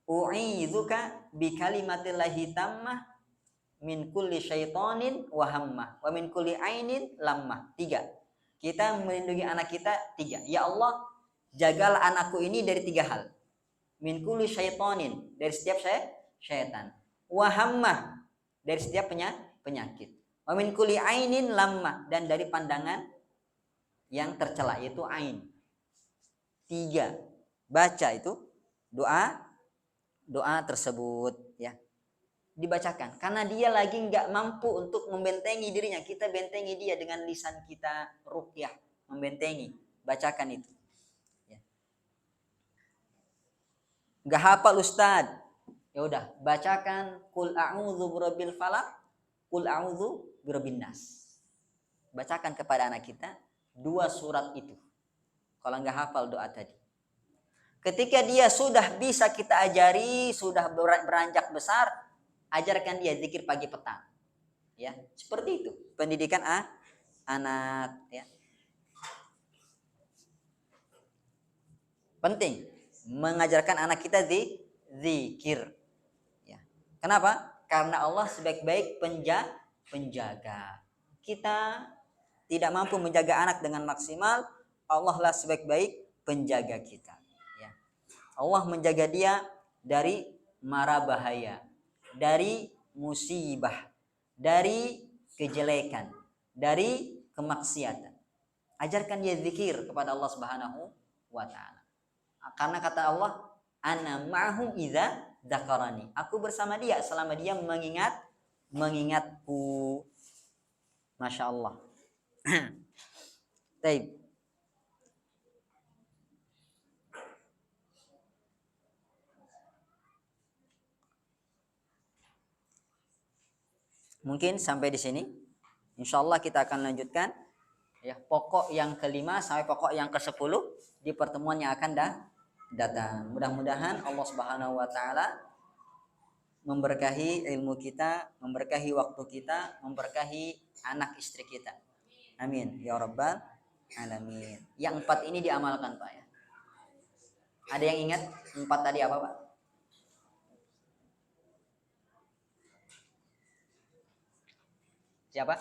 U'idzuka bi kalimatillahi tammah min kulli syaitanin wa hammah wa min kulli ainin lammah. 3. Kita melindungi anak kita 3. Ya Allah, jagalah anakku ini dari 3 hal. Min kulli syaitanin, dari setiap syaitan. Wa hammah, dari setiap penyakit. Wa min kulli ainin lammah, dan dari pandangan yang tercela, yaitu ain. 3. Baca itu doa tersebut ya. Dibacakan karena dia lagi nggak mampu untuk membentengi dirinya, kita bentengi dia dengan lisan kita, ruqyah, membentengi. Bacakan itu ya. Nggak hafal Ustad, ya udah bacakan qul a'udzu birabbil falaq, qul a'udzu birabbin nas. Bacakan kepada anak kita 2 surat itu kalau nggak hafal doa tadi. Ketika dia sudah bisa kita ajari, sudah beranjak besar, ajarkan dia zikir pagi petang. Ya, seperti itu pendidikan anak ya. Penting mengajarkan anak kita zikir. Ya. Kenapa? Karena Allah sebaik-baik penjaga. Kita tidak mampu menjaga anak dengan maksimal, Allah lah sebaik-baik penjaga kita. Ya. Allah menjaga dia dari mara bahaya, dari musibah, dari kejelekan, dari kemaksiatan. Ajarkan dia zikir kepada Allah Subhanahu wa taala. Karena kata Allah, ana ma'hu idza dzakarani. Aku bersama dia selama dia mengingatku. Masya Allah. Baik. Mungkin sampai di sini. Insya Allah kita akan lanjutkan ya pokok yang kelima sampai pokok yang ke-10 di pertemuan yang akan datang. Mudah-mudahan Allah Subhanahu wa taala memberkahi ilmu kita, memberkahi waktu kita, memberkahi anak istri kita. Amin ya rabbal alamin. Yang 4 ini diamalkan Pak ya. Ada yang ingat 4 tadi apa Pak? Siapa?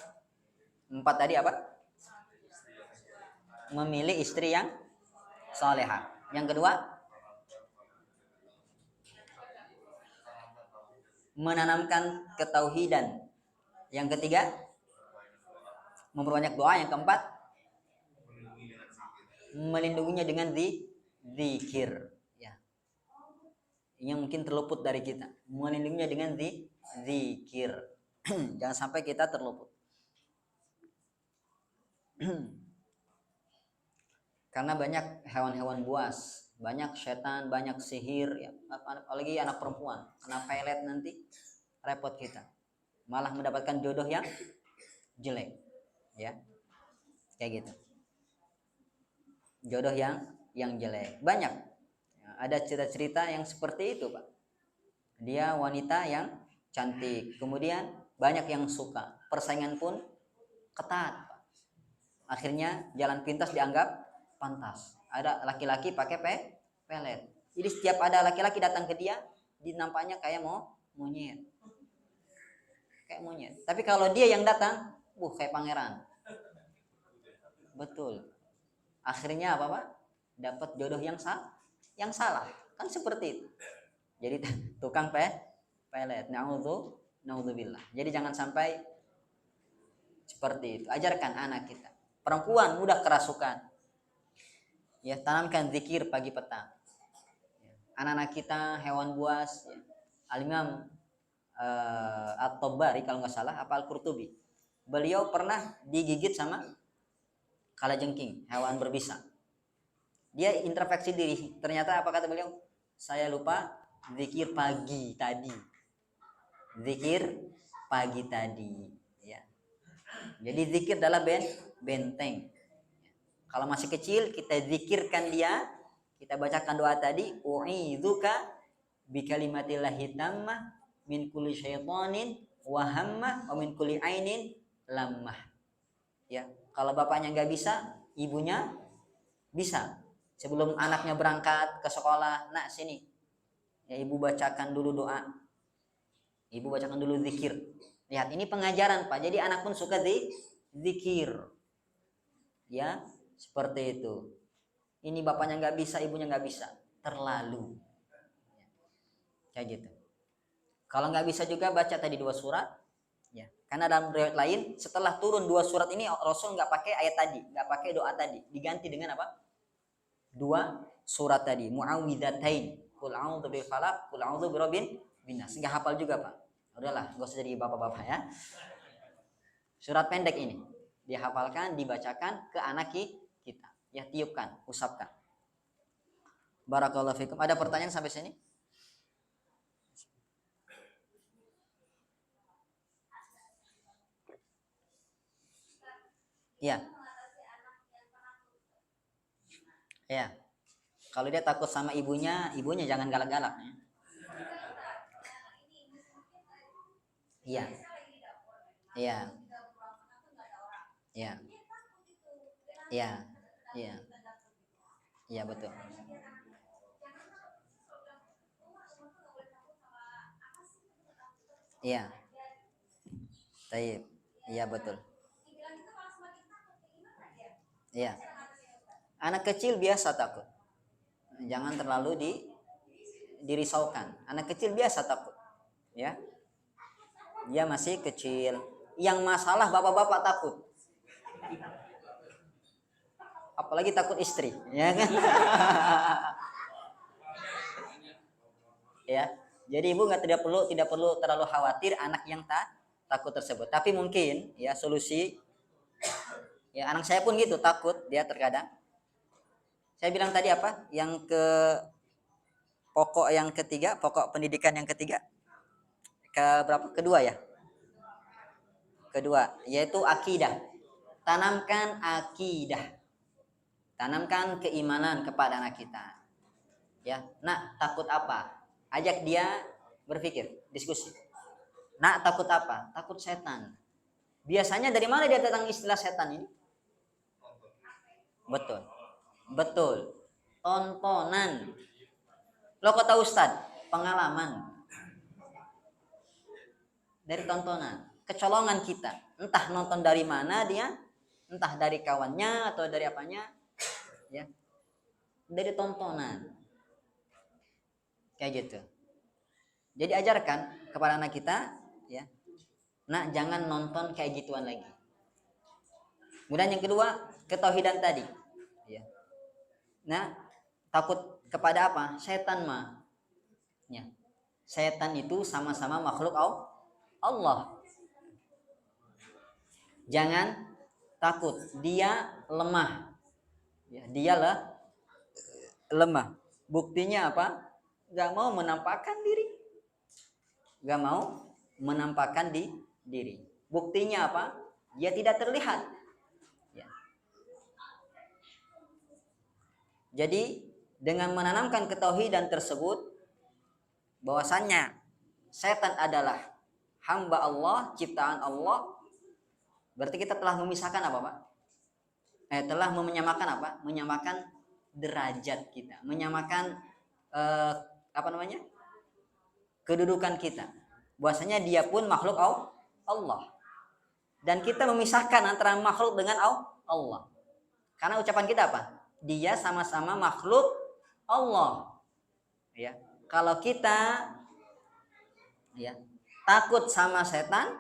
4 tadi apa? Memilih istri yang salehah. Yang kedua, menanamkan ketauhidan. Yang ketiga, memperbanyak doa. Yang keempat, melindunginya dengan zikir ya. Yang mungkin terluput dari kita, melindunginya dengan zikir. Jangan sampai kita terluput. Karena banyak hewan-hewan buas, banyak setan, banyak sihir ya. Apalagi anak perempuan, kena pelet nanti repot kita. Malah mendapatkan jodoh yang jelek ya. Kayak gitu. Jodoh yang jelek. Banyak. Ada cerita-cerita yang seperti itu, Pak. Dia wanita yang cantik, kemudian banyak yang suka. Persaingan pun ketat, Pak. Akhirnya jalan pintas dianggap pantas. Ada laki-laki pakai pelet. Jadi setiap ada laki-laki datang ke dia, nampaknya kayak monyet. Kayak monyet. Tapi kalau dia yang datang, kayak pangeran. Betul. Akhirnya apa Pak? Dapat jodoh yang salah. Kan seperti itu. Jadi tukang pelet. Naudzubillah. Jadi jangan sampai Seperti itu. Ajarkan anak kita. Perempuan mudah kerasukan. Ya, tanamkan zikir pagi petang. Anak-anak kita hewan buas. Ya. Al-Imam At-Tabari kalau nggak salah, apa Al-Qurtubi. Beliau pernah digigit sama kalajengking, hewan berbisa. Dia introspeksi diri. Ternyata apa kata beliau? Saya lupa zikir pagi tadi. Zikir pagi tadi. Ya. Jadi zikir adalah benteng. Kalau masih kecil kita zikirkan dia, kita bacakan doa tadi, u'idzuka bikalimatillahi tammah min kulli syaitanin wa hammah wa min kulli ainin lammah. Ya, kalau bapaknya nggak bisa, ibunya bisa. Sebelum anaknya berangkat ke sekolah, nak sini. Ya, ibu bacakan dulu doa. Ibu bacakan dulu zikir. Lihat, ini pengajaran, Pak. Jadi anak pun suka zikir. Ya, seperti itu. Ini bapaknya nggak bisa, ibunya nggak bisa. Terlalu. Kayak gitu. Kalau nggak bisa juga baca tadi 2 surat. Ya, karena dalam riwayat lain setelah turun 2 surat ini Rasul nggak pakai ayat tadi, nggak pakai doa tadi, diganti dengan apa? 2 surat tadi, muawwidzatain, qul a'udzu birabbil falaq, qul a'udzu birabbin nas. Nggak hafal juga, Pak. Udahlah, nggak usah jadi bapak-bapak ya. Surat pendek ini dihafalkan, dibacakan ke anak kita. Ya, tiupkan, usapkan. Barakallahu fikum. Ada pertanyaan sampai sini? Ya. Ya. Kalau dia takut sama ibunya, ibunya jangan galak-galak ya. Iya. Iya. Iya. Iya. Iya. Iya, betul. Iya. Taib. Iya, betul. Iya. Anak kecil biasa takut. Jangan terlalu dirisaukan. Anak kecil biasa takut. Ya. Dia masih kecil. Yang masalah bapak-bapak takut. Apalagi takut istri, ya kan? Ya. Jadi ibu tidak perlu terlalu khawatir anak yang takut tersebut. Tapi mungkin ya solusi, ya anak saya pun gitu takut dia terkadang. Saya bilang tadi apa? Yang pokok pendidikan yang ketiga. Kedua ya? Kedua, yaitu akidah. Tanamkan akidah. Tanamkan keimanan kepada anak kita. Ya, nak takut apa? Ajak dia berpikir, diskusi. Nak takut apa? Takut setan. Biasanya dari mana dia tentang istilah setan ini? Betul. Betul. Tontonan. Lo kata Ustadz, pengalaman. Dari tontonan. Kecolongan kita. Entah nonton dari mana dia, entah dari kawannya atau dari apanya. Ya. Dari tontonan. Kayak gitu. Jadi ajarkan kepada anak kita, ya. Nah, jangan nonton kayak gituan lagi. Kemudian yang kedua, ketauhidan tadi. Ya. Nah, takut kepada apa? Setan mah. Ya. Setan itu sama-sama makhluk Allah. Jangan takut, dia lemah. Ya, dialah lemah. Buktinya apa? Gak mau menampakkan diri. Gak mau menampakkan diri. Buktinya apa? Dia tidak terlihat. Ya. Jadi dengan menanamkan ketauhidan tersebut, bahwasannya setan adalah hamba Allah, ciptaan Allah, berarti kita telah memisahkan apa, Pak? Telah menyamakan apa? Menyamakan derajat kita, menyamakan kedudukan kita. Bahwasanya dia pun makhluk Allah. Dan kita memisahkan antara makhluk dengan Allah. Karena ucapan kita apa? Dia sama-sama makhluk Allah. Ya. Kalau kita ya takut sama setan,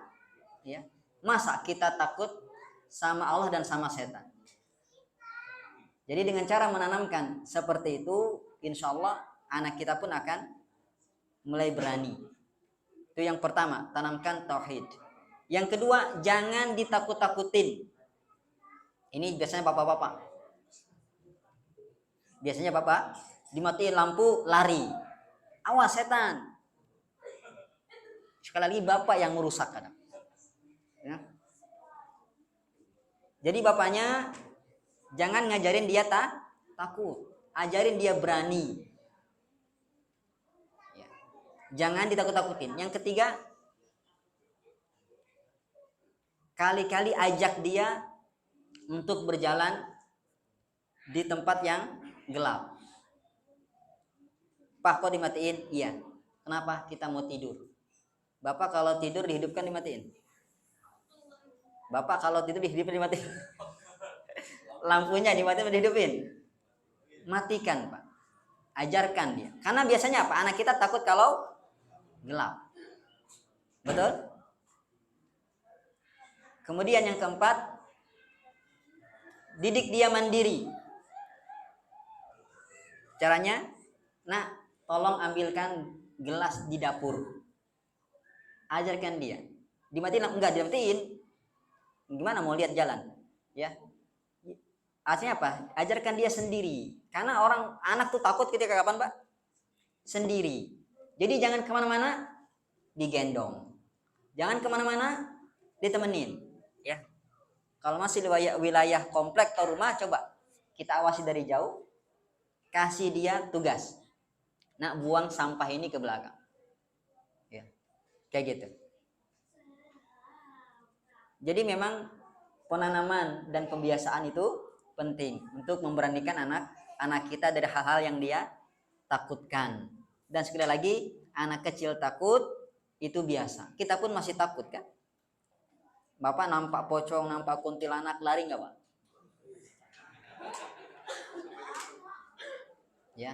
ya, Masa kita takut sama Allah dan sama setan? Jadi dengan cara menanamkan seperti itu, insya Allah anak kita pun akan mulai berani. Itu yang pertama, tanamkan tauhid. Yang kedua, jangan ditakut-takutin. Ini biasanya bapak-bapak. Biasanya bapak dimatiin lampu lari. Awas setan. Sekali lagi bapak yang merusak kadang. Ya. Jadi bapaknya jangan ngajarin dia takut, ajarin dia berani. Ya. Jangan ditakut-takutin. Yang ketiga, kali-kali ajak dia untuk berjalan di tempat yang gelap. Pak, kok dimatiin? Iya. Kenapa? Kita mau tidur. Bapak kalau tidur dihidupkan dimatiin. Bapak kalau tidur dimatiin. Lampunya dimatiin dihidupin. Matikan, Pak. Ajarkan dia. Karena biasanya apa? Anak kita takut kalau gelap. Betul? Kemudian yang keempat, didik dia mandiri. Caranya, nah, tolong ambilkan gelas di dapur. Ajarkan dia. Dimatiin enggak dimatiin. Gimana mau lihat jalan? Ya. Artinya apa? Ajarkan dia sendiri. Karena anak tuh takut ketika kapan, Pak? Sendiri. Jadi jangan kemana-mana digendong. Jangan kemana-mana ditemenin. Ya. Kalau masih wilayah komplek atau rumah, coba kita awasi dari jauh. Kasih dia tugas. Nah, buang sampah ini ke belakang. Ya. Kayak gitu. Jadi memang penanaman dan pembiasaan itu penting untuk memberanikan anak kita dari hal-hal yang dia takutkan. Dan sekali lagi, anak kecil takut itu biasa. Kita pun masih takut kan? Bapak nampak pocong, nampak kuntilanak, lari nggak, Pak? Ya.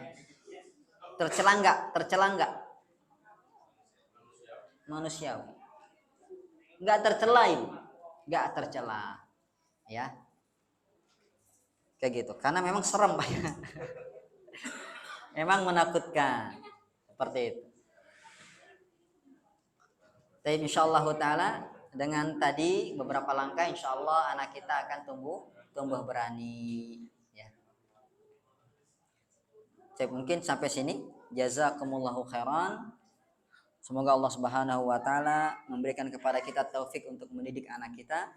Tercela nggak? Tercela nggak? Manusiawi. Nggak tercela itu. Nggak tercela. Ya. Kayak gitu. Karena memang serem, Pak. Memang menakutkan. Seperti itu. Tapi insyaallah ta'ala dengan tadi beberapa langkah, insyaallah anak kita akan tumbuh berani. Ya. Jadi mungkin sampai sini. Jazakumullahu khairan. Semoga Allah Subhanahu wa taala memberikan kepada kita taufik untuk mendidik anak kita.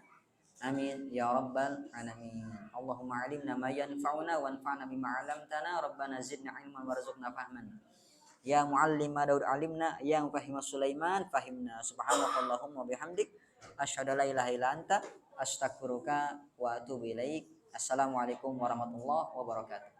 Amin ya rabbal alamin. Allahumma alimna ma yanfa'una wanfa'na bima 'allamtana. Rabbana zidna ilman warzuqna fahman. Ya muallima Daud alimna, ya mufahhima Sulaiman fahimna. Subhanakallahumma bihamdik asyhadu an la ilaha illa anta astaghfiruka wa atubu ilaik. Assalamualaikum warahmatullahi wabarakatuh.